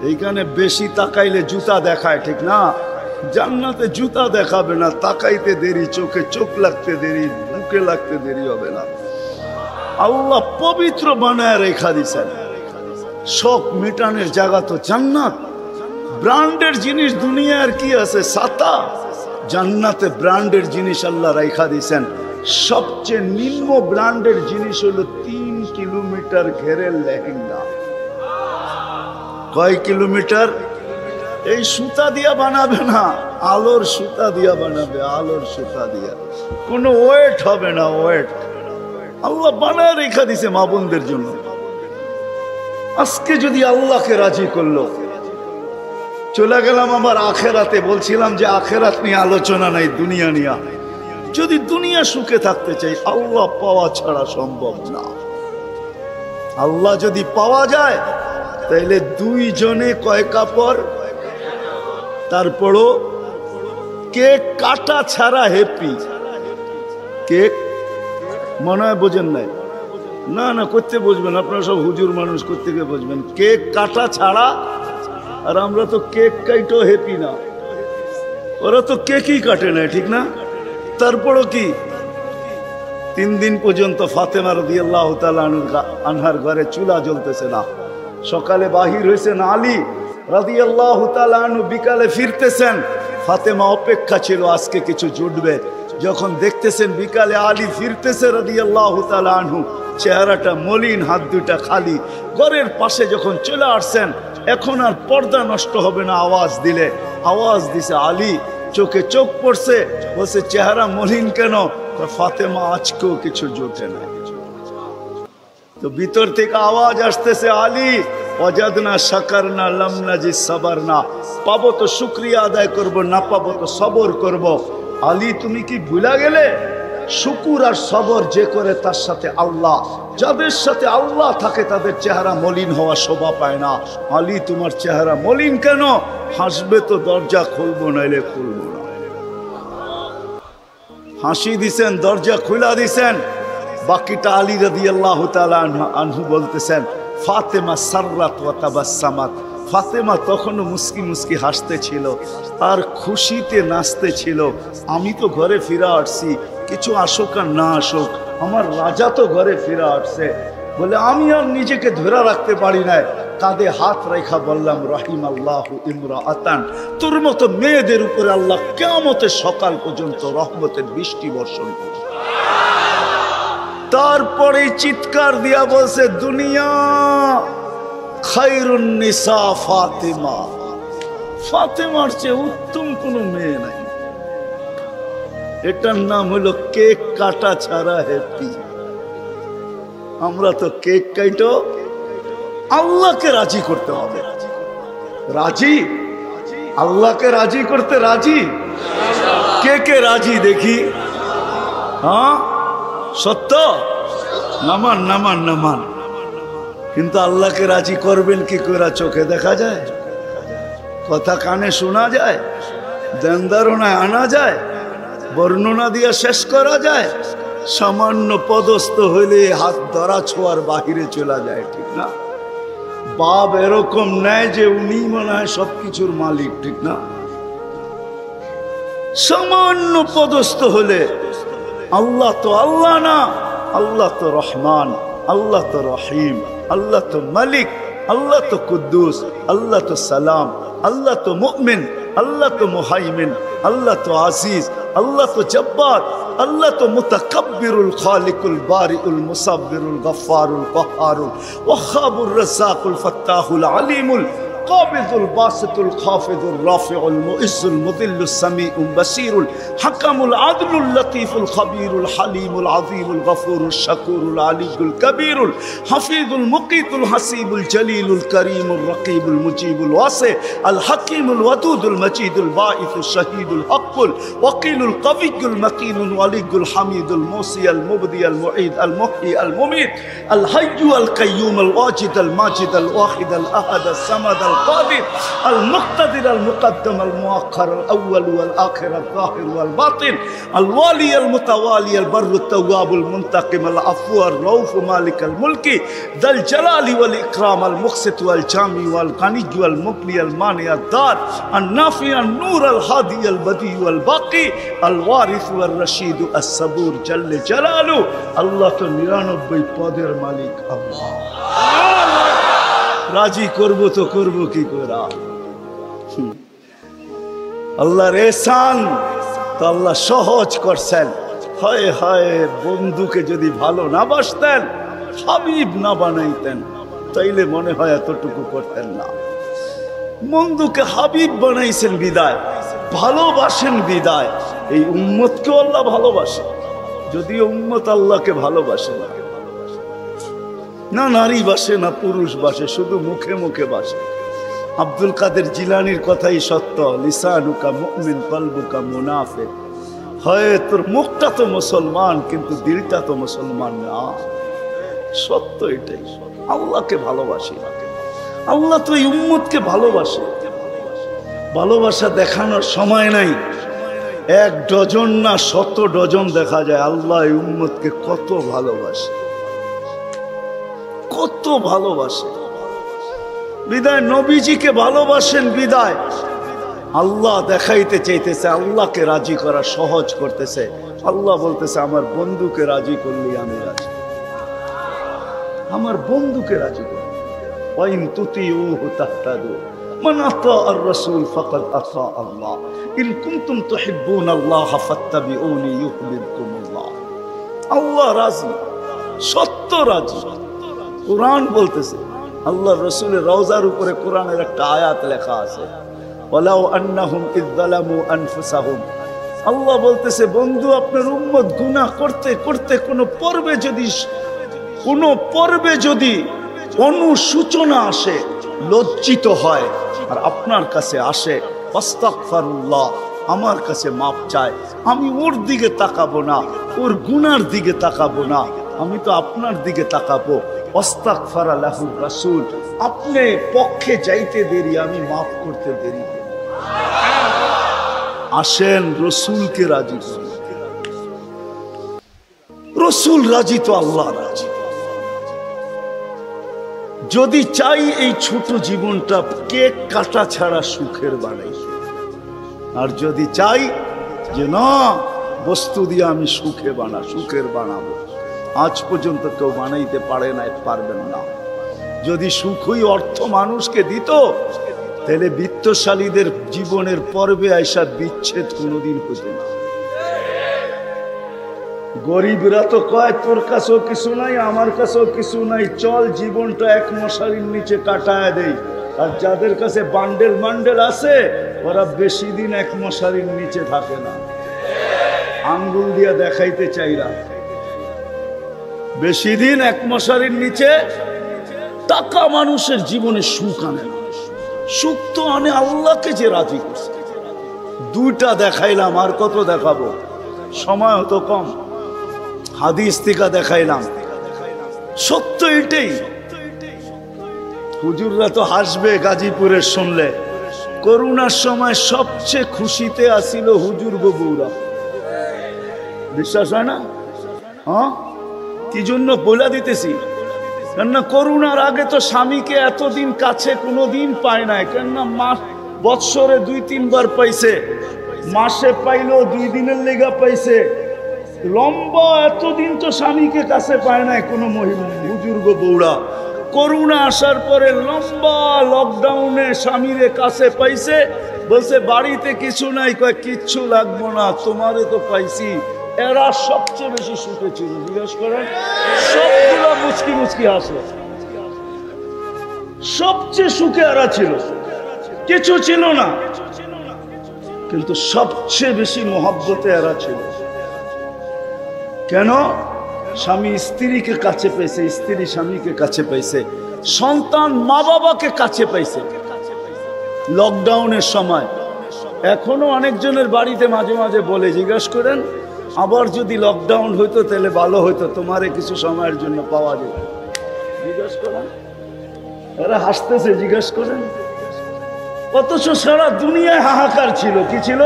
এইখানে বেশি তাকাইলে জুতা দেখায়, ঠিক না? জান্নাতে জুতা দেখাবে না, তাকাইতে দেরি, চোখে চোখ লাগতে দেরি, বুকে লাগতে দেরি হবে না। আল্লাহ পবিত্র বানায় রেখা দিছেন। শখ মেটানোর জায়গা তো জান্নাত। ব্র্যান্ডের জিনিস দুনিয়ার কি আছে? ছাতা। জান্নাতে ব্র্যান্ডের জিনিস আল্লাহ রেখা দিছেন। সবচেয়ে নিম্ন ব্র্যান্ডের জিনিস হলো 3 কিলোমিটার ঘেরের লেহেঙ্গা। কয় কিলোমিটার? এই সুতা দিয়া বানাবে না, আলোর সুতা দিয়া বানাবে, আলোর সুতা দিয়া। কোনো ওয়েট হবে না, ওয়েট। আল্লাহ বানায় রেখা দিছে মা বোনদের জন্য। আজকে যদি আল্লাহকে রাজি করলো, চলে গেলাম আবার আখেরাতে। বলছিলাম যে আখেরাত নিয়ে আলোচনা নাই, দুনিয়া নিয়ে। যদি দুনিয়া সুখে থাকতে চাই, আল্লাহ পাওয়া ছাড়া সম্ভব না। আল্লাহ যদি পাওয়া যায়, তাইলে দুইজনে কয় কাপড়? তারপরও কেক কাটা ছাড়া হ্যাপি। কেক মনে হয় বোঝেন নাই? না না, করতে বুঝবেন, আপনারা সব হুজুর মানুষ, করতে গিয়ে বুঝবেন। কেক কাটা ছাড়া। আর আমরা তো কেক কাইটেও হ্যাপি না, ওরা তো কেকই কাটে না, ঠিক না? তারপরও কি 3 দিন পর্যন্ত ফাতেমা রাদিয়াল্লাহু তাআলা আনহার ঘরে চুলা জ্বলতেছে না। সকালে বাহির হয়েছেন আলী রাদিয়াল্লাহু তাআলা আনহু, বিকালে ফিরতেছেন। ফাতেমা অপেক্ষা ছিল আজকে কিছু জুটবে। যখন দেখতেছেন বিকালে আলী ফিরতেছে রাদিয়াল্লাহু তাআলা আনহু, চেহারাটা মলিন, হাত দুটা খালি, ঘরের পাশে যখন চলে আসছেন, এখন আর পর্দা নষ্ট হবে না আওয়াজ দিলে। আওয়াজ দিছে আলী, চোখে চোখ পড়ছে, বলছে চেহারা মলিন কেন? ফাতেমা আজকেও কিছু জোটে না। তো ভিতর থেকে আওয়াজ আসতেছে, আলী ওয়াজাদনা শাকারনা লাম নাজি সাবারনা, পাবো তো শুকরিয়া আদায় করব, না পাবো তো সবর করব। আলী তুমি কি ভুলা গেলে? শুকুর আর সবর যে করে তার সাথে আল্লাহ, যাদের সাথে আল্লাহ থাকে তাদের চেহারা মলিন হওয়া শোভা পায় না। আলী তোমার চেহারা মলিন কেন? হাসবে তো দরজা খুলবো, নাইলে খুলবো না। হাসি দিছেন, দরজা খুলা দিছেন। বাকিটা আলী রাদিয়াল্লাহু তাআলা আনহু বলতেছেন, ফাতেমা সাররাত ওয়া তাবাসসামাত, ফাতেমা তখনও মুস্কি মুস্কি হাসতে ছিল আর খুশিতে নাচতে ছিল। আমি তো ঘরে ফিরে আসছি, কিছু আসুক আর না আসুক, আমার রাজা তো ঘরে ফিরে আসছে। বলে আমি আর নিজেকে ধরে রাখতে পারি না, কাঁধে হাত রেখা বললাম, রাহিমাল্লাহু ইমরাআতান, তোর মতো মেয়েদের উপরে আল্লাহ কিয়ামতের সকাল পর্যন্ত রহমতের বৃষ্টি বর্ষণ করবে। তারপরে চিৎকার দিয়া বলছে, দুনিয়া খায়রুন নিসা ফাতেমা, ফাতেমার চেয়ে উত্তম কোনো মেয়ে নাই। এটার নাম হলো কেক কাটা ছাড়া হ্যাপি। আমরা তো কেক কাটো, আল্লাহকে রাজি করতে হবে। রাজি? আল্লাহকে রাজি করতে রাজি? কে কে রাজি দেখি? হ্যাঁ সত্য? নামান নামান নামান। কিন্তু আল্লাহকে রাজি করবেন কি করে? চোখে দেখা যায়, কথা কানে শোনা যায়, ধ্যান ধারণায় আনা যায়, বর্ণনা দিয়ে শেষ করা যায়? সামান্য পদস্থ হইলে হাত ধরা ছোঁয়ার বাহিরে চলে যায়, ঠিক না? বাপ এরকম নেয় যে উনি মনে হয় সবকিছুর মালিক, ঠিক না? সামান্য পদস্থ হলে আল্লাহ তো আল্লাহ না, আল্লাহ তো রহমান, আল্লাহ তো রহিম, আল্লাহ তো মালিক, আল্লাহ তো কুদ্দুস, আল্লাহ তো সালাম, আল্লাহ তো মুমিন, আল্লাহ তো মুহাইমিন, আল্লাহ তো আজিজ, আল্লাহ তো জব্বার, আল্লাহ তো মুতাকাব্বিরুল খালিকুল বারিউল মুসাব্বিরুল গফফারুল কহ্হারুল ওয়াহাবুর রাজ্জাকুল ফাত্তাহুল আলিমুল القابض الباسط الخافض الرافع المؤز المذل السميع البصير الحكم العدل اللطيف الخبير الحليم العظيم الغفور الشكور العلي الكبير الحفيظ المقيت الحسيب الجليل الكريم الرقيب المجيب الواسع الحكيم الودود المجيد الباعث الشهيد الحق الوكيل القوي المتين الولي الحميد الموصي المبدي المعيد المحيي المميت الحي القيوم الواجد الماجد الواحد الأحد الصمد القادر المقتدر المقدم المؤخر الأول والآخر الظاهر والباطن الوالي المتوالي البر التواب المنتقم العفو الرؤوف مالك الملك ذا الجلال والإكرام المقسط والجامع والغني والمغني المانع الدار النافع النور الهادي البديع والباقي الوارث والرشيد الصبور جل جلاله الله তো 99 পদের মালিক আল্লাহ। রাজি করবো তো করবো কি করে? আল্লাহর এহসান তো আল্লাহ সহজ করছেন। হায় হায়, বন্ধুকে যদি ভালো না বাসতেন, হাবিব না বানাইতেন, তাইলে মনে হয় এতটুকু করতেন না। বন্ধুকে হাবিব বানাইছেন বিদায়, ভালোবাসেন বিদায়। এই উম্মতকে আল্লাহ ভালোবাসে, যদিও উম্মত আল্লাহকে ভালোবাসে না। না নারী বাসে, না পুরুষ বাসে, শুধু মুখে মুখে বাসে। আব্দুল কাদের জিলানির কথাই সত্য, লিসানুকা মুমিন কলবুকা মুনাফিক। হয় তোর মুখটা তো মুসলমান, কিন্তু দিলটা তো মুসলমান না। সত্য এটাই। আল্লাহকে ভালোবাসি, আল্লাহ তো এই উম্মতকে ভালোবাসে। ভালোবাসা দেখানোর সময় নাই। 1 ডজন না 100 ডজন দেখা যায় আল্লাহ এই উম্মতকে কত ভালোবাসে, কত ভালোবাসে। বিদায় নবীজিকে ভালোবাসেন বিদায় আল্লাহ দেখাইতে চাইতেছে, আল্লাহকে রাজি করা সহজ করতেছে। আল্লাহ বলতেছে আমার বন্ধুকে রাজি করলি আমি রাজি, আমার বন্ধুকে রাজি করলি। ওয়াইন তুতিউহু তাহতাদু, মান আতাআর রাসূল ফাকাদ আতা আল্লাহ ইন কুনতুম তুহিব্বুনাল্লাহ ফাত্তাবিউনি ইউহিব্বুকুমুল্লাহ। আল্লাহ রাজি, সত্য রাজি। কোরআন বলতেছে, আল্লাহর রাসূলের রওজার উপরে কোরআনের একটা আয়াত লেখা আছে, ওয়ালাউ আন্নাহুম ইয যালামু আনফুসাহুম। আল্লাহ বলতেছে, বন্ধু আপনার উম্মত গুনাহ করতে করতে কোনো পর্বে যদি অনুসূচনা আসে, লজ্জিত হয় আর আপনার কাছে আসে, আস্তাগফিরুল্লাহ, আমার কাছে মাপ চায়, আমি ওর দিকে তাকাবো না, ওর গুনার দিকে তাকাবো না, আমি তো আপনার দিকে তাকাবো। আস্তাগফারা লাহুর রাসূল, আপনি পক্ষে যাইতে দেরি, আমি মাফ করতে দেরি। আসেন রসুলকে রাজি করি। রসুল রাজি তো আল্লাহ রাজি। যদি চাই এই ছোট জীবনটা কেক কাটা ছাড়া সুখের বানাই, আর যদি চাই যে না বস্তু দিয়ে আমি সুখের বানাবো, আজ পর্যন্ত কেউ বানাইতে পারে না, পারবেন না। যদি সুখই অর্থ মানুষকে দিত, তাহলে বিত্তশালীদের জীবনের পর্বে আইসা বিচ্ছেদ কোনোদিন হতো না। গরিবরা তো কয় তোর কাছেও কিছু নাই, আমার কাছেও কিছু নাই, চল জীবনটা এক মশারির নিচে কাটায় দেই। আর যাদের কাছে বান্ডেল আছে, ওরা বেশি দিন এক মশারির নিচে থাকে না। আঙ্গুল দিয়া দেখাইতে চাইরা বেশি দিন এক মশারির নিচে। টাকা মানুষের জীবনে সুখ আনে না, সুখ তো আনে আল্লাহকে যে রাজি করছে। দুইটা দেখাইলাম, আর কত দেখাবো, সময় হতো কম। হাদিস থেকে দেখাইলাম, সত্য এটাই। হুজুররা তো হাসবে গাজীপুরের শুনলে, করোনার সময় সবচেয়ে খুশিতে আসিল হুজুর গো বউরা। বিশ্বাস হয় না? হ্যাঁ, কি জন্য বলে দিতেছি, কেননা করোনার আগে তো স্বামীকে এতদিন কাছে কোনোদিন পায় নাই। কেননা বৎসরে 2-3 বার পাইছে, মাসে পাইলো 2 দিনের লেগা পাইছে। লম্বা এতদিন তো স্বামীকে কাছে পায় নাই কোনো মহিলা বুজুর্গ বউরা। করোনা আসার পরে লম্বা লকডাউনে স্বামীরে কাছে পাইছে, বলছে বাড়িতে কিছু নাই, কয় কিচ্ছু লাগবো না, তোমারে তো পাইছি। এরা সবচেয়ে বেশি সুখে ছিল, জিজ্ঞেস করেন। সবগুলো মুচকি মুচকি হাসলো, সবচেয়ে সুখে এরা ছিল, কিছু ছিল না, কিন্তু সবচেয়ে বেশি মহব্বতে এরা ছিল। কেন? স্বামী স্ত্রীকে কাছে পাইছে, স্ত্রী স্বামীকে কাছে পাইছে, সন্তান মা বাবাকে কাছে পাইছে লকডাউনের সময়। এখনো অনেকজনের বাড়িতে মাঝে মাঝে বলে, জিজ্ঞেস করেন আবার যদি লকডাউন হইতো তাহলে ভালো হইতো, তোমারে কিছু সময়ের জন্য পাওয়া যেত। জিজ্ঞেস করেন, এরা হাসতেছে, জিজ্ঞেস করেন। অথচ সারা দুনিয়ায় হাহাকার ছিল। কি ছিল?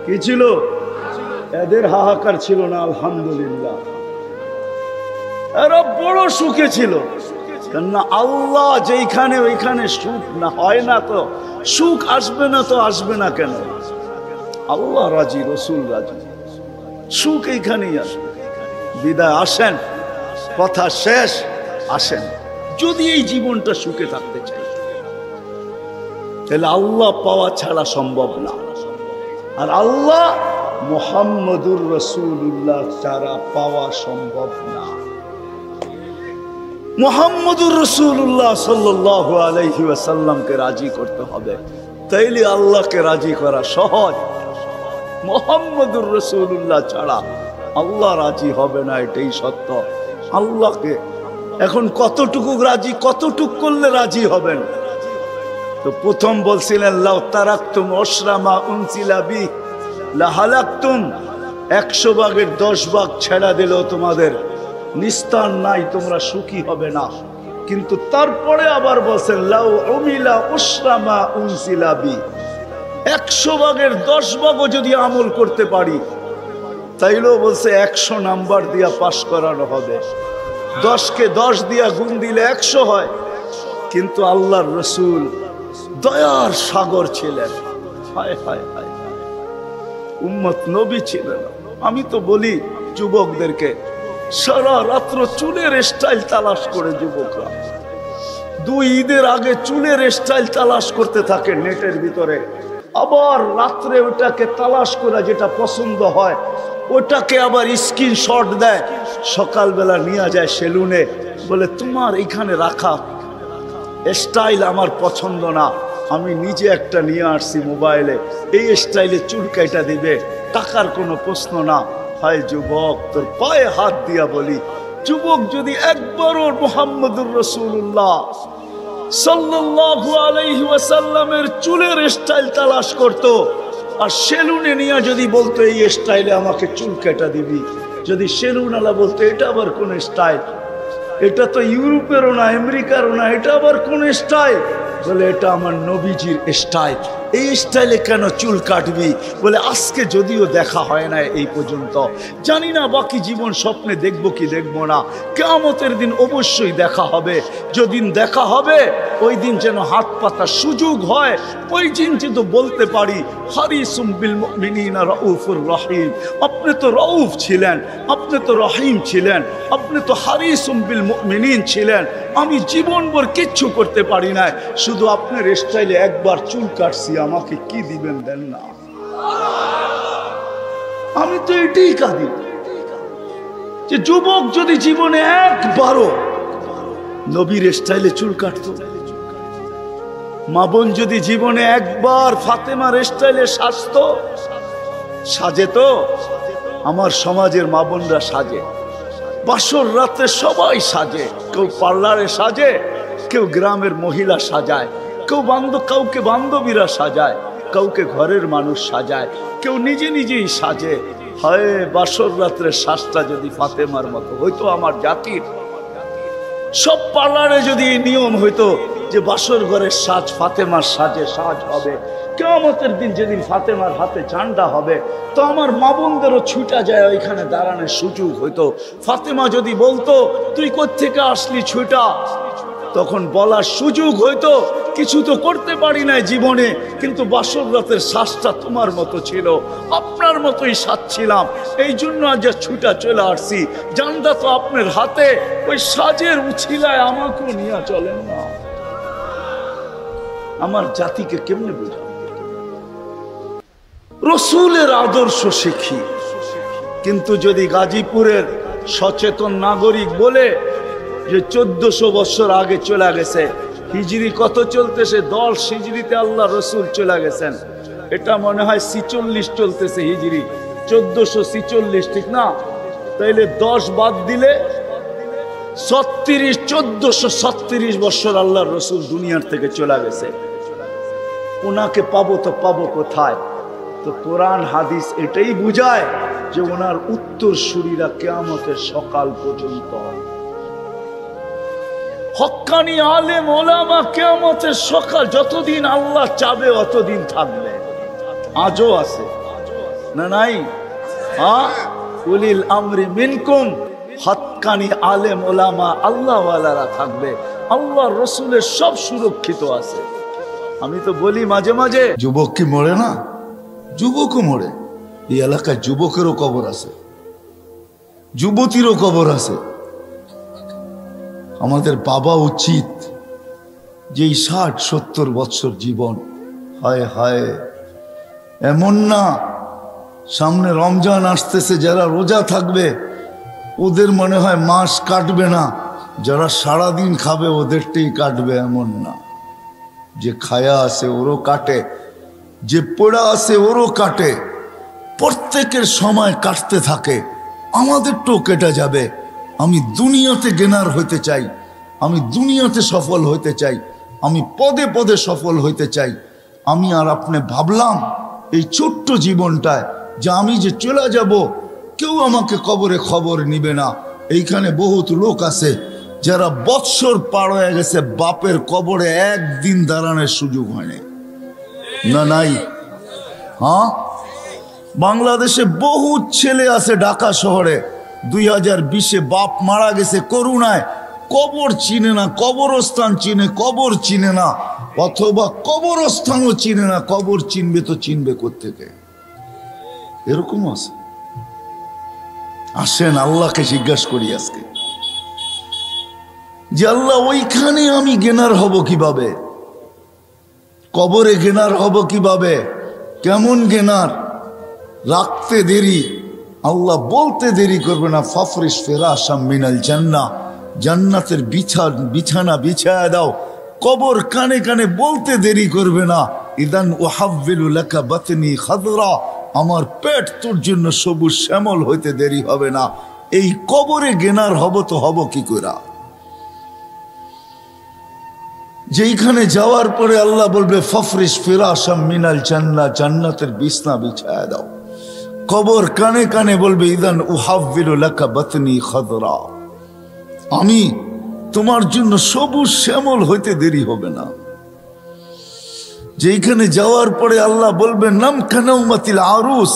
কি ছিল? এদের হাহাকার ছিল না, আলহামদুলিল্লাহ। এরা বড় সুখে ছিল, কেননা আল্লাহ যেখানে ওইখানে সুখ না হয় না, তো সুখ আসবে না, তো আসবে না কেন? আল্লাহ রাজি, রসুল রাজি, সুখ এইখানেই আসবে। বিদায় আসেন, কথা শেষ, আসেন। যদি এই জীবনটা সুখে থাকতে চাই, তাহলে আল্লাহ পাওয়া ছাড়া সম্ভব না। আর আল্লাহ মুহাম্মদুর রাসূলুল্লাহ ছাড়া পাওয়া সম্ভব না। মুহাম্মদুর রাসূলুল্লাহ সাল্লাল্লাহু আলাইহি ওয়াসাল্লামকে রাজি করতে হবে, তাইলে আল্লাহকে রাজি করা সহজ। মুহাম্মদুর রাসূলুল্লাহ ছাড়া আল্লাহ রাজি হবে না, এটাই সত্য। আল্লাহকে এখন কতটুকু রাজি, কতটুকু করলে রাজি হবেন? তো প্রথম বলছিলেন, লাউ তারাকতুম আশরামা উনসিলা বি লাহালাকতুম, 100 ভাগের 10 ভাগ ছেড়া দিলেও তোমাদের নিস্তার নাই, তোমরা সুখী হবে না। কিন্তু তারপরে আবার বলছেন, লাউ উমিলা উশরামা উনসিলা বি, 100 ভাগের 10 ভাগও যদি আমল করতে পারি, তাইলেও বলছে 100 নাম্বার দিয়া পাশ করানো হবে। 10কে 10 দিয়া গুণ দিলে 100 হয়। কিন্তু আল্লাহর রসুল দয়ার সাগর ছিলেন। হায় হায় হায়, উম্মত নবী ছিলেন। আমি তো বলি যুবকদেরকে, সারা রাত্র চুলের স্টাইল তালাশ করে যুবকরা 2 ঈদের আগে চুলের স্টাইল তালাশ করতে থাকে নেটের ভিতরে, আবার রাত্রে ওটাকে তালাশ করে যেটা পছন্দ হয় ওটাকে আবার স্ক্রিনশট দেয়, সকালবেলা নিয়ে যায় সেলুনে, বলে তোমার এখানে রাখা স্টাইল আমার পছন্দ না, আমি নিজে একটা নিয়ে আসছি মোবাইলে, এই স্টাইলে চুল কাটা দিবে, টাকার কোনো প্রশ্ন না। হায় যুবক, তোর পায়ে হাত দিয়া বলি, যুবক যদি একবারও মুহাম্মদুর রাসূলুল্লাহ সাল্লাল্লাহু আলাইহি ওয়াসাল্লামের চুলের স্টাইল তালাশ করত, আর সেলুনে নিয়ে যদি বলতো এই স্টাইলে আমাকে চুল কাটা দিবি, যদি সেলুনওয়ালা বলতো এটা আবার কোন স্টাইল, এটা তো ইউরোপেরও না আমেরিকারও না, এটা আবার কোন স্টাইল, বলে এটা আমার নবীজির স্টাইল, এই স্টাইলে কেন চুল কাটবি? বলে আজকে যদিও দেখা হয় না এই পর্যন্ত, জানি না বাকি জীবন স্বপ্নে দেখবো কি দেখবো না, কিয়ামতের দিন অবশ্যই দেখা হবে, যেদিন দেখা হবে ওই দিন যেন হাত পাতার সুযোগ হয়, ওই দিন যেন বলতে পারি হারিসুম বিল মুমিনিনা রাউফুর রহিম, আপনি তো রউফ ছিলেন, আপনি তো রহিম ছিলেন, আপনি তো হারিসুম বিল মুমিনিন ছিলেন, আমি জীবনভর কিচ্ছু করতে পারি না, শুধু আপনার স্টাইলে একবার চুল কাটছি, আমাকে কি দিবেন দেন না। আমি তো এটাই কাঁদি যে যুবক যদি জীবনে একবারও নবীর স্টাইলে চুল কাটতো, মা বোন যদি জীবনে একবার ফাতেমার স্টাইলে সাজতো, সাজে তো আমার সমাজের মা বোনরা সাজে, বাসর রাতে সবাই সাজে, কেউ পার্লারে সাজে, কেউ গ্রামের মহিলা সাজায়, কেউ কাউকে বান্ধবীরা সাজায়, কাউকে ঘরের মানুষ সাজায়, কেউ নিজে নিজেই সাজে। হয় বাসর রাত্রে সাজটা যদি ফাতেমার মতো হইতো, আমার জাতির সব পার্লারে যদি এই নিয়ম হইতো যে বাসর ঘরের সাজ ফাতেমার সাজে সাজ হবে, কিয়ামতের দিন যেদিন ফাতেমার হাতে ঝান্ডা হবে, তো আমার মা বোনদেরও ছুটা যায় ওইখানে দাঁড়ানোর সুযোগ হইতো। ফাতেমা যদি বলতো তুই কোত্থেকে আসলি ছুটা, তখন বলার সুযোগ হইতো কিছু তো করতে পারি না জীবনে, কিন্তু বাসর রাতের শ্বাসটা তোমার মতো ছিল, আপনার মতোই সাজছিলাম, এই জন্য আজ ছুটা চলে আসছি, জানটা তো আপনার হাতে, ওই সাজের উছিলায় আমাকেও নিয়ে চলেন না। আমার জাতিকে কেমনে বুঝা, রসুলের আদর্শ শিখি, কিন্তু যদি গাজীপুরের সচেতন নাগরিক বলে যে 1400 বছর আগে চলে গেছে, হিজরি কত চলতেছে, 10 হিজরিতে আল্লাহ রসুল চলে গেছেন, এটা মনে হয় 46 চলতেছে হিজরি, 1446 ঠিক না, তাইলে 10 বাদ দিলে 1436 বছর আল্লাহ রসুল দুনিয়ার থেকে চলে গেছে, ওনাকে পাবো তো পাবো কোথায়? তো কোরআন হাদিস এটাই বুঝায় যে ওনার উত্তরসূরিরা কিয়ামতের সকাল পর্যন্ত, হক্কানি আলেম ওলামা কিয়ামতের সকাল যতদিন আল্লাহ চাবে অতদিন থাকবে, আজও আছে না নাই? হ্যাঁ, উলিল আমরি মিনকুম, হক্কানি আলেম ওলামা আল্লাহ ওয়ালারা থাকবে, আল্লাহ রসুলের সব সুরক্ষিত আছে। আমি তো বলি মাঝে মাঝে, যুবক কি মরে না? যুবকও মরে, এই এলাকায় যুবকেরও কবর আছে, যুবতীরও কবর আছে। আমাদের বাবা উচিত যে 60-70 বছর জীবন, হায় হায়, এমন না সামনে রমজান আসতেছে, যারা রোজা থাকবে ওদের মনে হয় মাস কাটবে না, যারা সারাদিন খাবে ওদেরটাই কাটবে, এমন না, যে খায়া আছে ওরও কাটে, যে পড়া আছে ওরও কাটে, প্রত্যেকের সময় কাটতে থাকে, আমাদেরটাও কেটে যাবে। আমি দুনিয়াতে গেনার হইতে চাই, আমি দুনিয়াতে সফল হইতে চাই, আমি পদে পদে সফল হইতে চাই। আমি আর আপনি ভাবলাম এই ছোট্ট জীবনটায় যে আমি যে চলে যাব, কেউ আমাকে কবরে খবর নিবে না। এইখানে বহুত লোক আছে যারা বৎসর পার হয়ে গেছে, বাপের কবরে একদিন দাঁড়ানোর সুযোগ হয়নি, না নাই? হ্যাঁ, বাংলাদেশে বহুত ছেলে আছে, ঢাকা শহরে 2020-এ বাপ মারা গেছে করুণায়, কবর চিনে না, কবরস্থান চিনে, কবর চিনে না, অথবা কবরস্থানও চিনে না, কবর চিনবে তো চিনবে কোত্থেকে? এরকম আছে। আসেন আল্লাহকে জিজ্ঞাসা করি আজকে, যে আল্লাহ ওইখানে আমি গেনার হব কিভাবে, কবরে গেনার হব কিভাবে, কেমন গেনার। রাখতে দেরি, আল্লাহ বলতে দেরি করবে না, ফাফরিশ ফিরাশাম মিনাল জান্নাহ, জান্নাতের বিছানা বিছায়া দাও। কবর কানে কানে বলতে দেরি করবে না, ইদান উহাব্বিলু লাকা বাতনি খাদরা, আমার পেট তোর জন্য সবুজ শ্যামল হইতে দেরি হবে না। এই কবরে গেনার হব তো হব কি করে? যেইখানে যাওয়ার পরে আল্লাহ বলবে ফাফরিশ ফিরাশাম মিনাল জান্নাহ, জান্নাতের বিছানা বিছায়া দাও। কবর কানে কানে বলবে ইদান উহাব্বিলু লাকা বাতনি খাদরা, আমি তোমার জন্য সবুজ শ্যামল হইতে দেরি হবে না। যেখানে যাওয়ার পরে আল্লাহ বলবেন নাম কানাউমাতিল আরুস,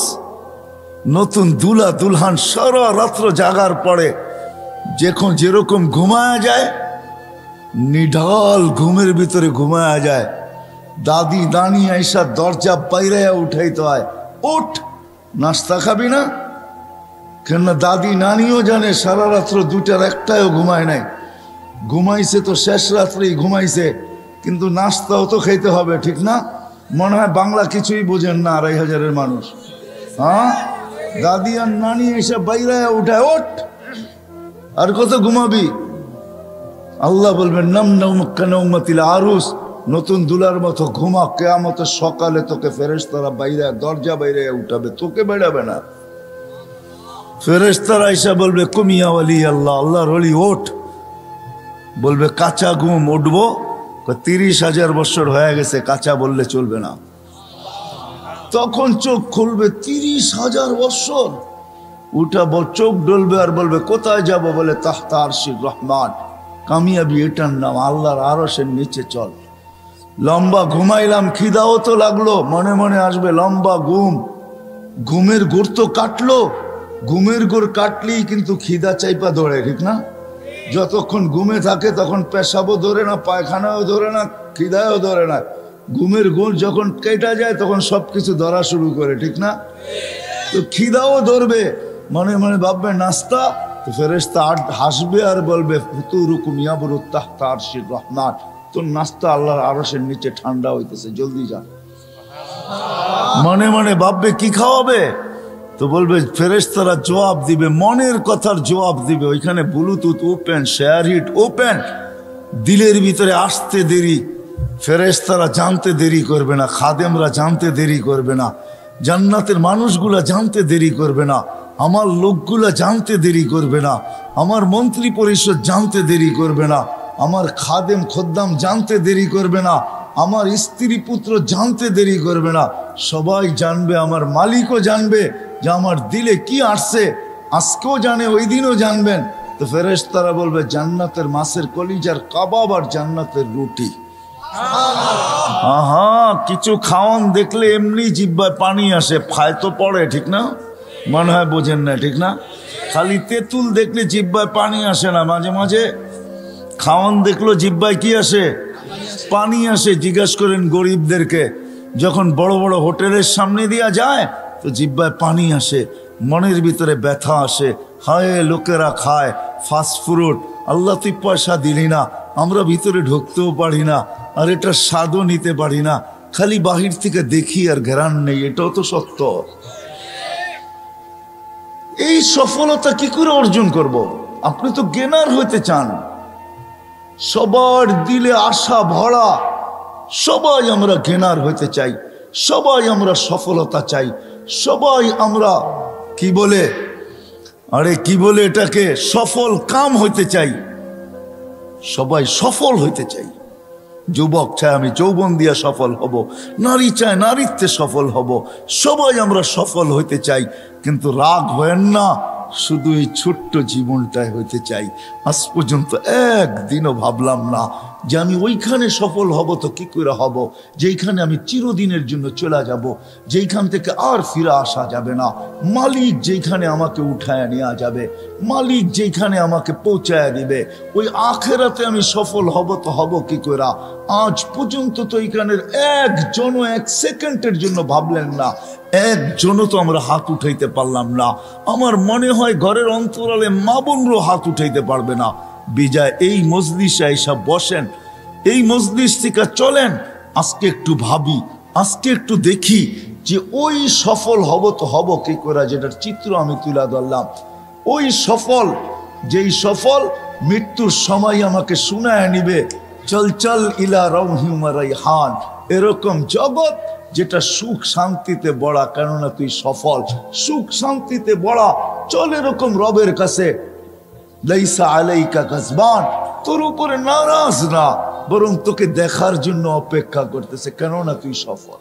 নতুন দুলা দুলহান সারা রাত্র জাগার পরে যখন যেরকম ঘুমায়া যায়, নিঢাল ঘুমের ভিতরে ঘুমায়া যায়, দাদি দানি আইসা দরজা বাইরাইয়া উঠাইতে হয়, ওঠ নাস্তা খাবি না? কেন দাদি নানিও জানে সারা রাত্র দুটার একটাও ঘুমায় নাই, ঘুমাইছে তো শেষ রাত্রেই ঘুমাইছে, কিন্তু নাস্তাও তো খাইতে হবে, ঠিক না? মনে হয় বাংলা কিছুই বোঝেন না ২৫০০-এর মানুষ। হ্যাঁ, দাদি আর নানি এসে বাইরায় উঠায়, ওঠ আর কত ঘুমাবি? আল্লাহ বলবেন নাম নাউমাতিল আরুস, নতুন দুলার মতো ঘুমা, কিয়ামতের সকালে তোকে ফেরেশতারা বাইরে দরজা বাইরে উঠাবে, তোকে বেড়াবে না। ফেরেশতারা এসে বলবে কুমিয়া ওয়ালি আল্লাহ, আল্লাহর ওলি ওঠ। বলবে কাঁচা ঘুম, উঠবো? ৩০,০০০ বছর হয়ে গেছে, কাঁচা বললে চলবে না। তখন চোখ খুলবে ৩০,০০০ বছর, উঠা চোখ ডলবে আর বলবে কোথায় যাব? বলে তাহতা আরশির রহমান, কামিয়াবি এটার নাম, আল্লাহর আরশের নিচে চল। লম্বা ঘুমাইলাম, খিদাও তো লাগলো, মনে মনে আসবে লম্বা ঘুম, ঘুমের গোড় তো কাটলো, ঘুমের গোড় কাটলেই কিন্তু খিদা চাইপা ধরে, ঠিক না? যতক্ষণ ঘুমে থাকে তখন পেশাবও ধরে না, পায়খানাও ধরে না, খিদাও ধরে না। ঘুমের গোড় যখন কেটে যায় তখন সবকিছু ধরা শুরু করে, ঠিক না? তো খিদাও ধরবে, মনে মনে ভাববে নাস্তা, তো ফেরেশতা হাসবে আর বলবে ফুতুরুকুম ইয়াবরুত তাহতা আরশির রহমান, তোর নাস্তা আল্লাহর আরশের নিচে ঠান্ডা হইতেছে, জলদি যা। মনে মনে ভাববে কি খাওয়াবে? তো বলবে ফেরেশতারা জবাব দিবে, মনের কথার জবাব দিবে। ওইখানে Bluetooth open, SHAREit open, দিলের ভিতরে আসতে দেরি, ফেরেশতারা জানতে দেরি করবে না, খাদেমরা জানতে দেরি করবে না, জান্নাতের মানুষগুলা জানতে দেরি করবে না, আমার লোকগুলা জানতে দেরি করবে না, আমার মন্ত্রী পরিষদ জানতে দেরি করবে না, আমার খাদেম খদ্দাম জানতে দেরি করবে না, আমার স্ত্রী পুত্র জানতে দেরি করবে না। সবাই জানবে, আমার মালিকও জানবে যে আমার দিলে কি আসছে, আজকেও জানে, ওই দিনও জানবেন। তো ফেরেশতারা বলবে জান্নাতের মাছের কলিজার কাবাব আর জান্নাতের রুটি। আহা, কিছু খাওয়ান দেখলে এমনি জিহ্বায় পানি আসে, ফায় তো পড়ে, ঠিক না? মনে হয় বোঝেন না, ঠিক না? খালি তেঁতুল দেখলে জিহ্বায় পানি আসে না, মাঝে মাঝে খাওয়ান দেখলো জিহ্বায় কি আসে? পানি আসে। জিজ্ঞাসা করেন গরিবদেরকে, যখন বড় বড় হোটেলের সামনে দিয়া যায় তো জিহ্বায় পানি আসে, মনের ভিতরে ব্যথা আসে, হায় লোকেরা খায় ফাস্ট ফুড, আল্লাহ তুই পয়সা দিলি না, আমরা ভিতরে ঢুকতেও পারি না, আর এটা স্বাদও নিতে পারি না, খালি বাহির থেকে দেখি আর ঘেরান নেই, এটাও তো সত্য। এই সফলতা কি করে অর্জন করব? আপনি তো গেনার হইতে চান, সবার দিলে আশা ভরা, সবাই আমরা গেনার হইতে চাই, সবাই আমরা সফলতা চাই, সবাই আমরা কি বলে, আরে কি বলে এটাকে, সফল কাম হইতে চাই, সবাই সফল হইতে চাই। যুবক চায় আমি যৌবন দিয়া সফল হব, নারী চায় নারীত্বে সফল হব, সবাই আমরা সফল হইতে চাই। কিন্তু রাগ হয়েন না, শুধু এই ছোট্ট জীবনটাই হইতে চাই। আজ পর্যন্ত একদিনও ভাবলাম না যে আমি ওইখানে সফল হব, তো কি করে হব যেইখানে আমি চিরদিনের জন্য চলে যাব, যেইখান থেকে আর ফিরে আসা যাবে না, মালিক যেইখানে আমাকে উঠায় নেওয়া যাবে, মালিক যেইখানে আমাকে পৌঁছায় দিবে, ওই আখেরাতে আমি সফল হব, তো হব কি করে? আজ পর্যন্ত তো এইখানের একজনও এক সেকেন্ডের জন্য ভাবলেন না, একজনও তো আমরা হাত উঠাইতে পারলাম না। আমার মনে হয় ঘরের অন্তরালে মা বোনরও হাত উঠাইতে পারবে না। বিজয় এই মজলিসে এসব বসেন, এই মজলিস থেকে চলেন। আজকে একটু ভাবি, আজকে একটু দেখি যে ওই সফল হব তো হব কি করে, যেটার চিত্র আমি তুলে ধরলাম। ওই সফল, যেই সফল মৃত্যুর সময় আমাকে শুনায় নিবে, চল চল ইলা রওহি ওয়া রাইহান, এরকম জগৎ যেটা সুখ শান্তিতে বড়া, কেননা তুই সফল, সুখ শান্তিতে বড়া। চল এরকম রবের কাছে, লাইসা আলাইকা গাজবান, তোর উপরে নারাজ না, বরং তোকে দেখার জন্য অপেক্ষা করতেছে, কেননা তুই সফল।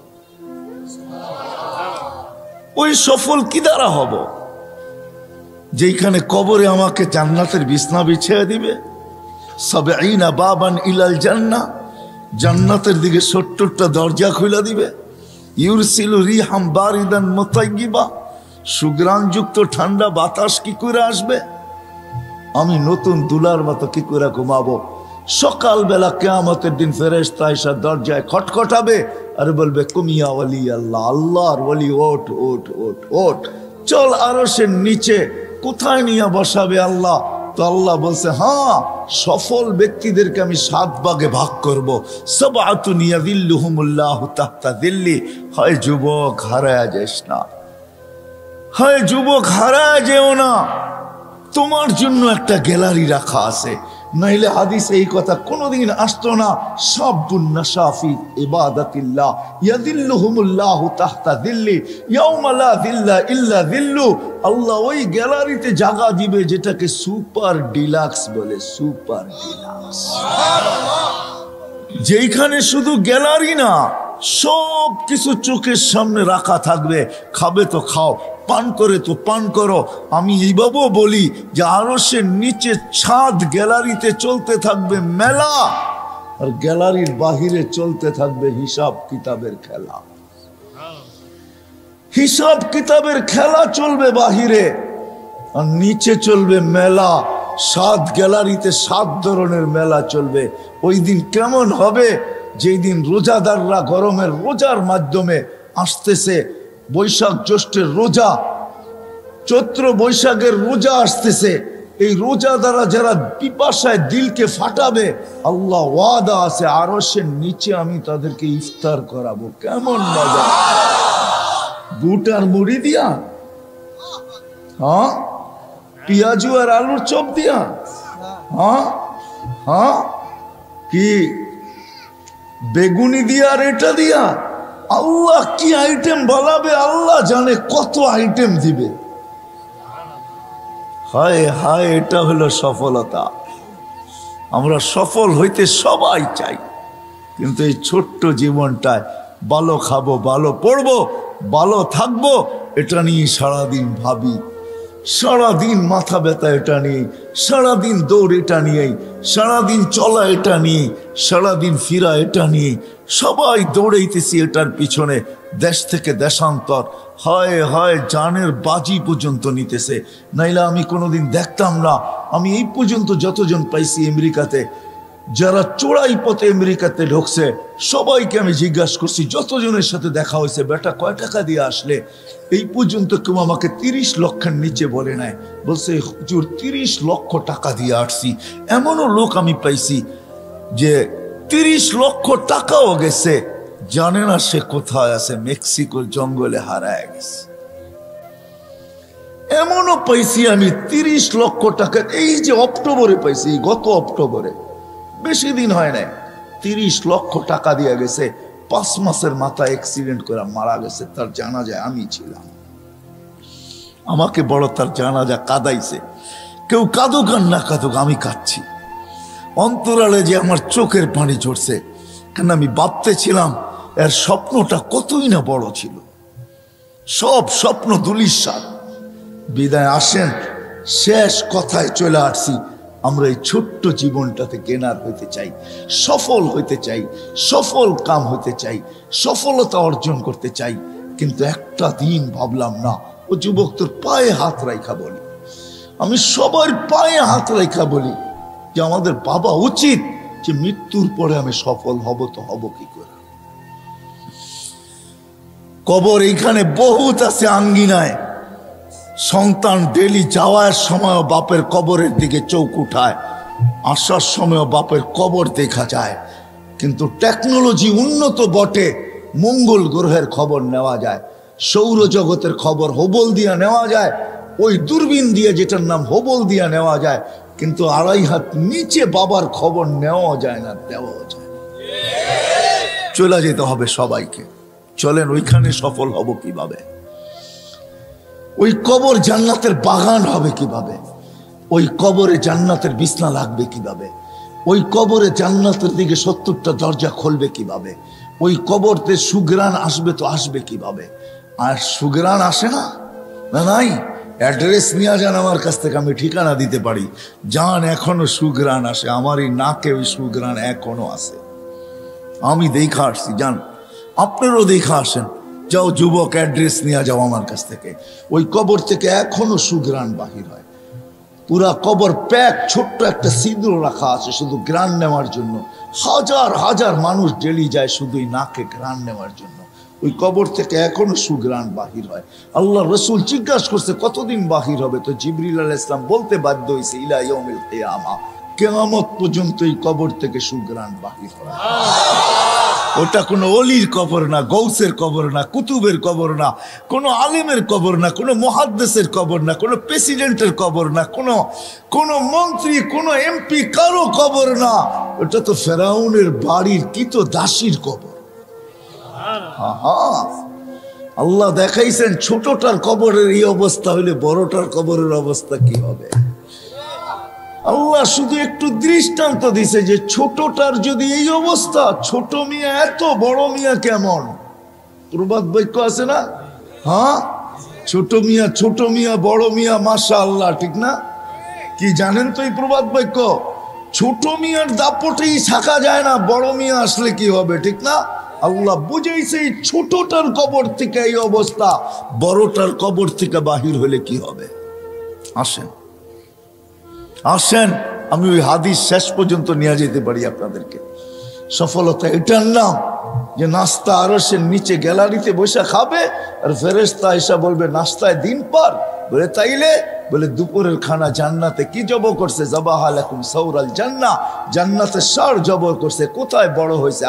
ওই সফল কি দ্বারা হব? যেখানে কবরে আমাকে জান্নাতের বিছনা বিছিয়ে দিবে, সাবঈনা বাবান ইলাল জান্নাহ, জান্নাতের দিকে ৭০টা দরজা খুলে দিবে। ইউরসিলু রিহাম বারিদান মুতাইয়্যিবা, সুগ্রাণযুক্ত ঠান্ডা বাতাস কি করে আসবে? আমি নতুন দুলার মতো কি করে ঘুমাবো? সকালবেলা কিয়ামতের দিন ফেরেশতা এসে দরজায় খটখটাবে আর বলবে, কুমিয়া ওয়ালি আল্লাহ, আল্লাহর ওয়ালি, ওঠ ওঠ ওঠ ওঠ, চল আরশের নিচে। কোথায় নিয়ে বসাবে আল্লাহ? তো আল্লাহ বলছে, হ্যাঁ, সফল ব্যক্তিদেরকে আমি 7 ভাগে ভাগ করব। সাবআতুন ইয়াযিল্লুহুমুল্লাহু তাহতা যিল্লি। হয় যুবক, হারায় যাস না, হয় যুবক হারায় যেও না, তোমার জন্য একটা গ্যালারি রাখা আছে। নাইলে হাদিসে এই কথা কোনোদিন আসতো না। শাবুন নাশা ফি ইবাদাতিল্লাহ ইয়াযিল্লুহুমুল্লাহু তাহতা যিল্লি ইয়াওমা লা যিল্লা ইল্লা যিল্লু। আল্লাহ ওই গ্যালারিতে জায়গা দিবে যেটাকে সুপার ডিলাক্স বলে, সুপার ডিলাক্স, যেখানে শুধু গ্যালারি না, সব কিছু চোখের সামনে রাখা থাকবে। খাবে তো খাও, পান করে তো পান করো। আমি এইভাবেও বলি যে আরশের নিচে ছাদ, গ্যালারিতে চলতে থাকবে মেলা, আর গ্যালারির বাহিরে চলতে থাকবে হিসাব কিতাবের খেলা। হিসাব কিতাবের খেলা চলবে বাহিরে, আর নিচে চলবে মেলা। 7 গ্যালারিতে 7 ধরনের মেলা চলবে। ওই দিন কেমন হবে? যেই দিন রোজাদাররা গরমের রোজার মাধ্যমে আসতেছে, বৈশাখ জ্যৈষ্ঠের রোজা, চৈত্র বৈশাখের রোজা আসতেছে। এই রোজা দ্বারা যারা পিপাসায় দিলকে ফাটাবে, আল্লাহ ওয়াদা আছে আরশের নিচে আমি তাদেরকে ইফতার করাবো। কেমন মজা! বুট আর মুড়ি দিয়া, হ্যাঁ, পেঁয়াজু আর আলুর চপ দিয়া, হ্যাঁ হ্যাঁ, কি বেগুনি দিয়া আর এটা দিয়া, আল্লাহ কি আইটেম বলাবে, আল্লাহ জানে কত আইটেম দিবে। হায় হায়, এটা হলো সফলতা। আমরা সফল হইতে সবাই চাই, কিন্তু এই ছোট্ট জীবনটায় ভালো খাবো, ভালো পড়বো, ভালো থাকবো, এটা নিয়ে সারাদিন ভাবি, সারাদিন মাথা ব্যথা এটা নিয়ে, সারাদিন দৌড় এটা নিয়েই, সারাদিন চলা এটা নিয়ে, সারাদিন ফিরা এটা নিয়ে, সবাই দৌড়াইতেছি এটার পিছনে। দেশ থেকে দেশান্তর, হয় হয় জানের বাজি পর্যন্ত নিতেছে। নাইলে আমি কোনোদিন দেখতাম না। আমি এই পর্যন্ত যতজন পাইছি আমেরিকাতে, যারা চোরাই পথে আমেরিকাতে ঢুকছে, সবাইকে আমি জিজ্ঞাসা করছি, যতজনের সাথে দেখা হয়েছে, বেটা কয় টাকা দিয়ে আসলে? এই পর্যন্ত কেউ আমাকে 30 লক্ষের নিচে বলে নাই। বলছে, হুজুর 30 লক্ষ টাকা দিয়ে আসছি। এমনও লোক আমি পাইছি যে 30 লক্ষ টাকাও গেছে, জানে না সে কোথায় আছে, মেক্সিকোর জঙ্গলে হারায় গেছে। এমনও পাইছি আমি 30 লক্ষ টাকা, এই যে অক্টোবরে পাইছি, গত অক্টোবরে, বেশি দিন হয় নাই, 30 লক্ষ টাকা দিয়ে গেছে। 5 মাসের মাথায় অ্যাক্সিডেন্ট করে মারা গেছে। তার জানাজায় আমি ছিলাম। আমাকে বড় তার জানাজা কাঁদাইছে। কেউ কাঁদুক আর না কাঁদুক, আমি কাঁদছি। অন্তরালে যে আমার চোখের পানি ঝরছে, কেন আমি ভাবতেছিলাম এর স্বপ্নটা কতই না বড় ছিল। সব স্বপ্ন ধূলিসাৎ। বিদায় আসেন, শেষ কথায় চলে আসছি। আমরা এই ছোট্ট জীবনটাতে গেনার হইতে চাই, সফল হইতে চাই, সফল কাম হইতে চাই, সফলতা অর্জন করতে চাই। কিন্তু একটা দিন ভাবলাম না, ও যুবক তোর পায়ে হাত রাখা বলি, আমি সবার পায়ে হাত রাখা বলি যে আমাদের ভাবা উচিত যে মৃত্যুর পরে আমি সফল হব তো হব কি করে। কবর এইখানে বহুত আছে আঙ্গিনায়। সন্তান ডেলি যাওয়ার সময় বাপের কবরের দিকে চোখ উঠায়, আসার সময় বাপের কবর দেখা যায়, কিন্তু টেকনোলজি উন্নত বটে, মঙ্গল গ্রহের খবর নেওয়া যায়, সৌরজগতের খবর হোবল দিয়া নেওয়া যায়, ওই দূরবীন দিয়ে যেটার নাম হোবল দিয়া নেওয়া যায়, কিন্তু 2.5 হাত নিচে বাবার খবর নেওয়া যায় না, দেওয়া যায় না। চলে যেতে হবে সবাইকে। চলেন ওইখানে সফল হব কিভাবে? ওই কবর জান্নাতের বাগান হবে কিভাবে? ওই কবরে জান্নাতের বিছনা লাগবে কিভাবে? ওই কবরে জান্নাতের দিকে 70টা দরজা খুলবে কিভাবে? ওই কবরতে সুগ্রাণ আসবে তো আসবে কিভাবে? আর সুগ্রাণ আসে না, না নাই, অ্যাড্রেস নিয়ে যান আমার কাছ থেকে, আমি ঠিকানা দিতে পারি। যান, এখনো সুগ্রাণ আসে, আমার এই নাকে ওই সুগ্রাণ এখনো আসে, আমি দেখা আসছি। যান, আপনারও দেখা আসেন, যাও যুবক, অ্যাড্রেস নিয়ে যাও আমার কাছ থেকে। ওই কবর থেকে এখনো সুগ্রাণ বাহির হয়, পুরা কবর প্যাক, ছোট্ট একটা সিঁদুর রাখা আছে শুধু গ্রান নেওয়ার জন্য। হাজার হাজার মানুষ ডেলি যায় শুধুই নাকে গ্রান নেওয়ার জন্য। ওই কবর থেকে এখনো সুগ্রাণ বাহির হয়। আল্লাহ রসুল জিজ্ঞাসা করছে কতদিন বাহির হবে, তো জিবরিল আলাইহিস সালাম বলতে বাধ্য হয়েছে ইলা ইয়াউমিল কিয়ামা, কিয়ামত পর্যন্ত এই কবর থেকে সুগ্রাণ বাহির হয়। ওটা কোনো অলির কবর না, গৌসের কবর না, কুতুবের কবর না, কোনো আলেমের কবর না, কোনো মুহাদ্দিসের কবর না, কোনো প্রেসিডেন্টের কবর না, কোনো মন্ত্রী, কোনো এমপি, কারো কবর না। ওটা তো ফেরাউনের বাড়ির দাসীর কবর। আল্লাহ দেখাইছেন ছোটটার কবরের এই অবস্থা হইলে বড়টার কবরের অবস্থা কি হবে। আল্লাহ শুধু একটু দৃষ্টান্ত দিছে যে ছোটটার যদি এই অবস্থা, ছোট মিয়া এত, বড় মিয়া কেমন? প্রবাদ বাক্য আছে না? হ্যাঁ, ছোট মিয়া বড় মিয়া মাশাআল্লাহ, ঠিক না? কি জানেন তো এই প্রবাদ বাক্য? ছোট মিয়ার দাপটেই থাকা যায় না, বড় মিয়া আসলে কি হবে, ঠিক না? আল্লাহ বুঝাইছে এই ছোটটার কবর থেকে এই অবস্থা, বড়টার কবর থেকে বাহির হলে কি হবে। আসেন আসেন, আমি ওই হাদিস শেষ পর্যন্ত নিয়ে যেতে পারি আপনাদেরকে। সফলতা এটার নাম যে নাস্তা আরশের নিচে গ্যালারিতে বসে খাবে, আর ফেরেশতা এসে বলবে নাস্তায় দিন পার। বলে তাইলে? বলে দুপুরের খানা জান্নাতে কি জব করছে? যাবাহা লাকুম সাউরাল জান্নাহ, জান্নাতে ষাঁড় জব করছে। কোথায় বড় হয়েছে?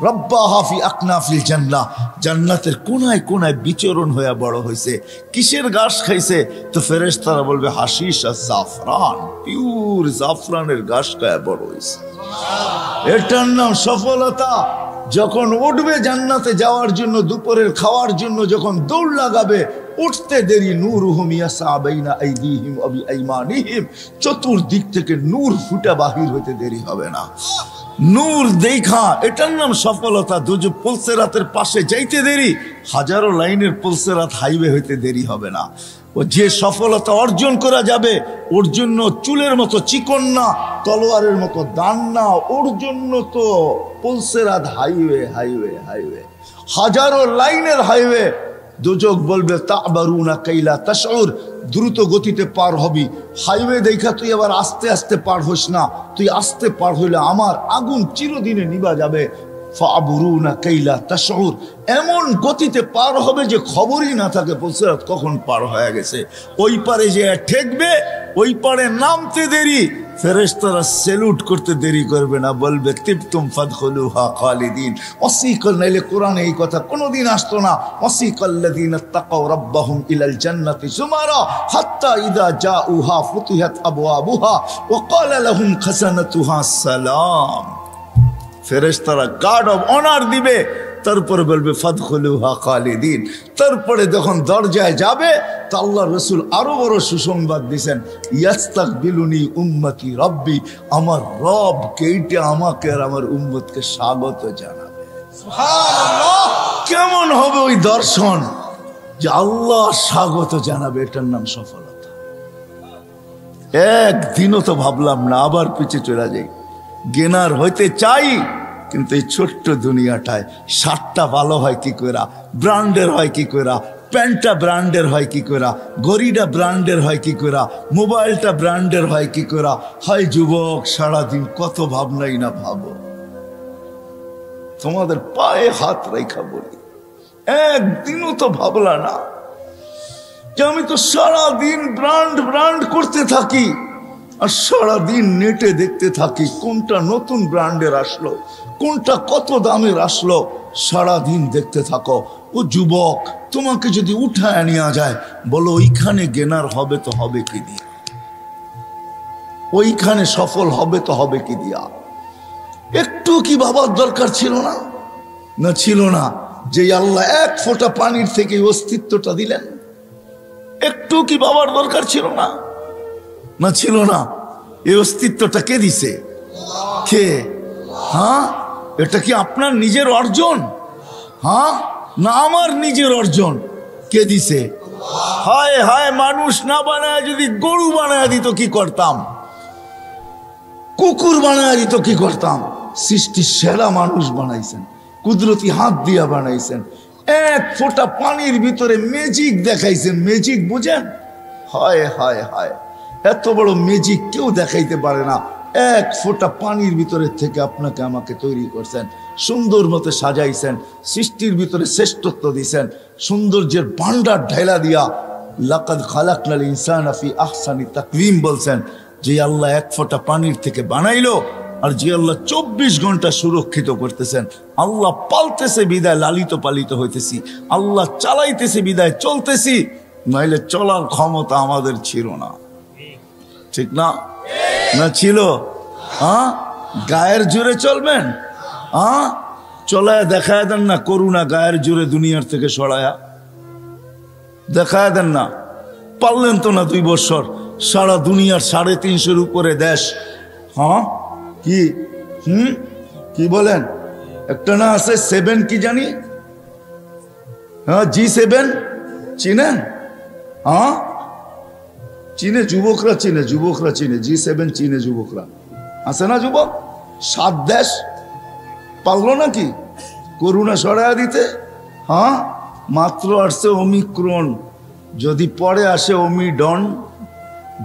রব্বাহা ফি আকনাফিল জান্নাহ, জান্নাতের কোনায় কোনায় বিচরণ হয়ে বড় হয়েছে। কিসের ঘাস খাইছে? তো ফেরেশতারা বলবে হাশিশ আর জাফরান, পিওর জাফরানের ঘাস খায় বড় হয়েছে। এটার নাম সফলতা। যখন উঠবে জান্নাতে যাওয়ার জন্য, দুপুরের খাওয়ার জন্য যখন দৌড় লাগাবে, উঠতে দেরি নূরুহুম ইয়াসা বাইনা আইদিহিম ওয়া বিআইমানিহিম, চতুর্দিক থেকে নূর ফুটা বাহির হতে দেরি হবে না। নূর দেখা, এটার নাম সফলতা। দুজো পুলসেরাতের পাশে যাইতে দেরি, হাজারো লাইনের পুলসেরাত হাইওয়ে হইতে দেরি হবে না। ও যে সফলতা অর্জন করা যাবে, ওর জন্য চুলের মতো চিকন না, তলোয়ারের মতো দান না, ওর জন্য তো পুলসেরাত হাইওয়ে হাইওয়ে হাইওয়ে, হাজারো লাইনের হাইওয়ে। দুজক বলবে তাবারুনা কাইলা তাশউর, দ্রুত গতিতে পার হবি। হাইওয়ে দেখা তুই আবার আস্তে আস্তে পার হোস না, তুই আস্তে পার হইলে আমার আগুন চিরদিনে নিভা যাবে। ফাবুরুনা কাইলা তাশউর, এমন গতিতে পার হবে যে খবরই না থাকে পুলসেরাত কখন পার হয়ে গেছে। ওই পারে যে ঠেকবে, ওই পারে নামতে দেরি, ফেরেশতারা স্যালুট করতে দেরি করবে না, বলবে তিবতুম ফাদখুলুহা খালিদিন। ওয়াসিকাল, নাইলে কোরআনে এই কথা কোনোদিন আসতো না। ওয়াসিকাল্লাযীনা তাকাউ রাব্বাহুম ইলাল জান্নাতি যুমারা হাত্তা ইযা জাউহা ফুতিহাত আবওয়াবুহা ওয়া ক্বালা লাহুম খাযানাতুহা সালাম। ফেরেশতারা গার্ড অফ অনার দিবে, তারপরে বলবে ফাদখুলুহা খালিদিন। তারপরে যখন দরজায় যাবে, তা আল্লাহ রসুল আরো বড় সুসংবাদ দিয়েছেন, ইয়াস্তাকবিলুনি উম্মতি রব্বি, আমার রব কেইটা আমাকে আর আমার উম্মতকে স্বাগত জানাবে। সুবহানাল্লাহ! কেমন হবে ওই দর্শন যে আল্লাহ স্বাগত জানাবে, এটার নাম সফলতা। একদিনও তো ভাবলাম না, আবার পিছিয়ে চলে যাই। গেনার হইতে চাই, কিন্তু এই ছোট্ট দুনিয়াটায় শার্টটা ভালো হয় কি করে, ব্র্যান্ডের হয় কি করে, প্যান্টটা ব্র্যান্ডের হয় কি করে, ঘড়িটা ব্র্যান্ডের হয় কি করে, মোবাইলটা ব্র্যান্ডের হয় কি করে। হয় যুবক, সারাদিন কত ভাবনাই না ভাবো। তোমাদের পায়ে হাত রেখা বলি, একদিনও তো ভাবলা না যে আমি তো সারাদিন ব্র্যান্ড করতে থাকি, আর সারাদিন নেটে দেখতে থাকি কোনটা নতুন ব্র্যান্ডের আসলো, কোনটা কত দামের আসলো, সারাদিন দেখতে থাকো। ও যুবক, তোমাকে যদি উঠায় নেওয়া যায়, বলো ওইখানে গেনার হবে তো হবে কি দিয়া, ওইখানে সফল হবে তো হবে কি দিয়া। একটু কি ভাবার দরকার ছিল না? না ছিল না? যে আল্লাহ এক ফোঁটা পানির থেকে অস্তিত্বটা দিলেন, একটু কি ভাবার দরকার ছিল না? না ছিল না? এই অস্তিত্বটা কে দিছে? কে? হ্যাঁ, এটা কি আপনার নিজের অর্জন? হ্যাঁ, না আমার নিজের অর্জন? কে দিছে? হায় হায়, মানুষ না বানায় যদি গরু বানায় দিত কি করতাম, কুকুর বানায় দিত কি করতাম। সৃষ্টির সেরা মানুষ বানাইছেন, কুদরতি হাত দিয়া বানাইছেন, এক ফোঁটা পানির ভিতরে ম্যাজিক দেখাইছেন। ম্যাজিক বুঝেন? হায় হায় হায়, এত বড় ম্যাজিক কেউ দেখাইতে পারে না। এক ফোঁটা পানির ভিতরে থেকে আপনাকে আমাকে তৈরি করছেন, সুন্দর মতো সাজাইছেন, সৃষ্টির ভিতরে শ্রেষ্ঠত্ব দিছেন, সৌন্দর্যের ভান্ডার ঢাইলা দিয়া লাকাদ খালাকনাল ইনসানা ফি আহসানি তাকওয়িম বলছেন। যে আল্লাহ এক ফোঁটা পানির থেকে বানাইলো, আর যে আল্লাহ 24 ঘন্টা সুরক্ষিত করতেছেন, আল্লাহ পালতেছে বিদায় লালিত পালিত হইতেছি, আল্লাহ চালাইতেছে বিদায় চলতেছি, নাইলে চলার ক্ষমতা আমাদের ছিল না। ঠিক না? না ছিল? হ্যাঁ, গায়ের জোরে চলবেন? হ্যাঁ, চলায় দেখায় দেন না করুণা, গায়ের জোরে দুনিয়ার থেকে সরায়া দেখায় দেন না। পারলেন তো না 2 বছর, সারা দুনিয়ার 350-এর উপরে দেশ। হ্যাঁ, কি কি বলেন? একটা না আছে 7 কি জানি, হ্যাঁ G7 চিনেন? হ্যাঁ চিনে, যুবকরা চিনে, যুবকরা চিনে, G7 চিনে যুবকরা। আছে না যুবক? 7 দেশ পারলো নাকি করুণা সরাইয়া দিতে? হ্যাঁ, মাত্র আসছে ওমিক্রন, যদি পরে আসে ওমিডন।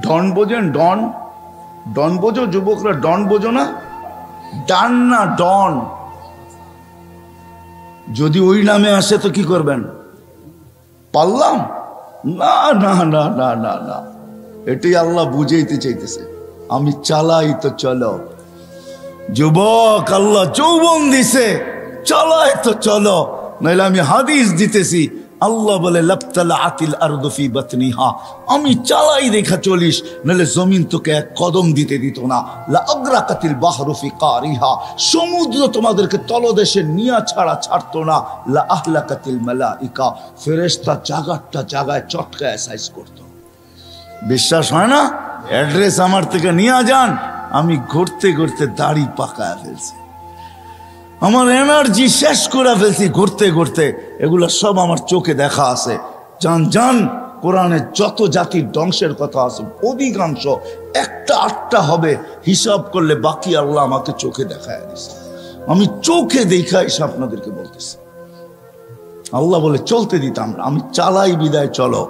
ডন বোঝেন? ডন, ডন বোঝো যুবকরা? ডন বোঝো না? ডান না ডন। যদি ওই নামে আসে তো কি করবেন? পারলাম না, না না না না না, এটাই আল্লাহ বুঝাইতে চাইতেছে। আমি চালাই তো চলো যুবক, আল্লাহ যৌবন দিছে, চালাই তো চলো, নাইলে আমি হাদিস দিতেছি। আল্লাহ বলে লাবতালাআতিল আরদু ফি বাতনিহা, আমি চালাই দেখা চলিস, নাহলে জমিন তোকে এক কদম দিতে দিত না। লা আগরাকাতিল বাহরু ফি কারিহা, সমুদ্র তোমাদেরকে তলদেশে নিয়া ছাড়া ছাড়তো না। লা আহলাকাতিল মালাইকা, ফেরেশতা জাগারটা জাগায় চটকায় সাইজ করতো। বিশ্বাস হয় না? অ্যাড্রেস আমার থেকে নিয়ে যান, আমি ঘুরতে ঘুরতে দাড়ি পাকায় ফেলছি, আমার এনার্জি শেষ করে ফেলছি ঘুরতে ঘুরতে। এগুলো সব আমার চোখে দেখা আছে। জান জান, কোরআনে যত জাতির ধ্বংসের কথা আছে অধিকাংশ 1-8টা হবে, হিসাব করলে বাকি আল্লাহ আমাকে চোখে দেখায় দিছে। আমি চোখে দেখা এসে আপনাদেরকে বলতেছি। আল্লাহ বলে চলতে দিতাম না, আমি চালাই বিদায় চলো,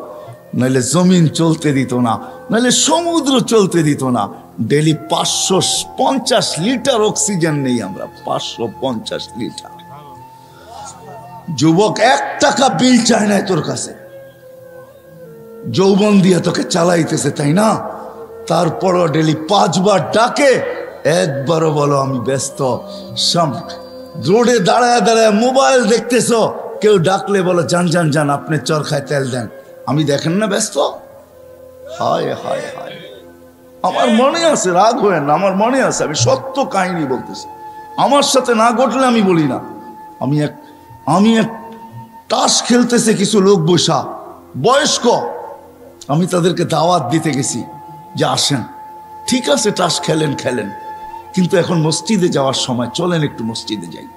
নাহলে জমিন চলতে দিত না, নাহলে সমুদ্র চলতে দিত না। ডেলি 550 লিটার অক্সিজেন নেই আমরা, 550 লিটার। যুবক 1 টাকা বিল চায় না তোর কাছে, যৌবন দিয়ে তোকে চালাইতেছে, তাই না? তারপরও ডেলি 5 বার ডাকে, একবারও বলো আমি ব্যস্ত। রোডে দাঁড়ায় দাঁড়ায় মোবাইল দেখতেছো, কেউ ডাকলে বলো যান যান যান, আপনি চরখায় তেল দেন, আমি দেখেন না ব্যস্ত। হায় হায় হায়, আমার মনে আছে, রাগ হয় না, আমার মনে আছে, আমি সত্য কাহিনী বলতেছি। আমার সাথে না ঘটলে আমি বলি না। আমি এক তাস খেলতেছে কিছু লোক বসা বয়স্ক, আমি তাদেরকে দাওয়াত দিতে গেছি যে আসেন, ঠিক আছে তাস খেলেন খেলেন, কিন্তু এখন মসজিদে যাওয়ার সময় চলেন একটু মসজিদে যাই।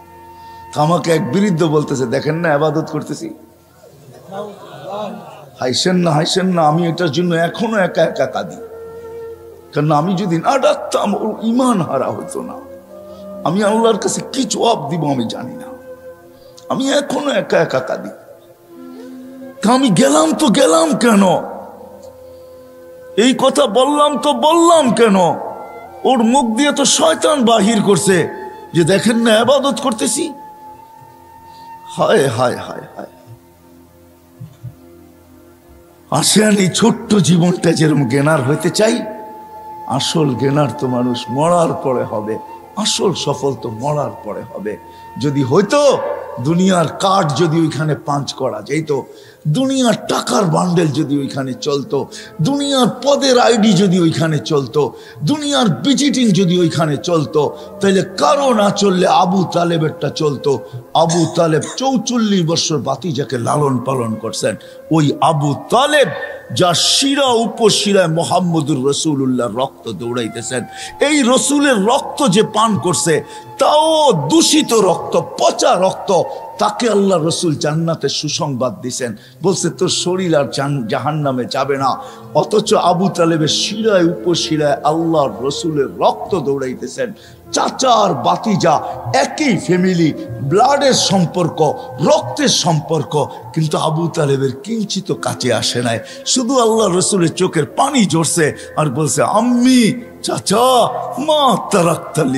আমাকে এক বৃদ্ধ বলতেছে দেখেন না ইবাদত করতেছি, হাইসেন না হাইসেন না, আমি এটার জন্য এখনো একা একা কাঁদি। কারণ আমি যদি না ডাকতাম ওর ইমান হারা হতো না। আমি আল্লাহর কাছে কি জবাব দিব আমি জানি না, আমি এখনো একা একা কাঁদি। আমি গেলাম তো গেলাম কেন, এই কথা বললাম তো বললাম কেন? ওর মুখ দিয়ে তো শয়তান বাহির করছে যে দেখেন না ইবাদত করতেছি। হায় হায় হায় হায়, আসেন এই ছোট্ট জীবনটা যেরকম জ্ঞানার হইতে চাই, আসল জ্ঞানার তো মানুষ মরার পরে হবে, আসল সফল তো মরার পরে হবে। যদি হইতো দুনিয়ার কার্ড যদি ওইখানে পাঞ্চ করা যেত, দুনিয়ার টাকার বান্ডেল যদি ওইখানে চলতো, দুনিয়ার পদের আইডি যদি ওইখানে চলতো, দুনিয়ার ভিজিটিং যদি ওইখানে চলতো, তাহলে কারো না চললে আবু তালেবেরটা চলতো। আবু তালেব 44 বছর বাতিজাকে লালন পালন করছেন। ওই আবু তালেব যা শিরা উপশিরায় মোহাম্মদুর রসুল্লাহ রক্ত দৌড়াইতেছেন, এই রসুলের রক্ত যে পান করছে তাও দূষিত রক্ত, পচা রক্ত, তাকে আল্লাহ রসুল জান্নাতে সুসংবাদ দিছেন, বলছে তোর শরীর আর জাহান্নামে যাবে না। অথচ আবু তালেবের শিরায় উপশিরায় আল্লাহর রসুলের রক্ত দৌড়াইতেছেন। চাচার বাতিজা, একই ফ্যামিলি, ব্লাডের সম্পর্ক, রক্তের সম্পর্ক, কিন্তু আবু তালেবের কিঞ্চিত কাছে আসে নাই। শুধু আল্লাহ রসুলের চোখের পানি ঝরছে আর বলছে আম্মি, চাচা, মা তারাক্তালি।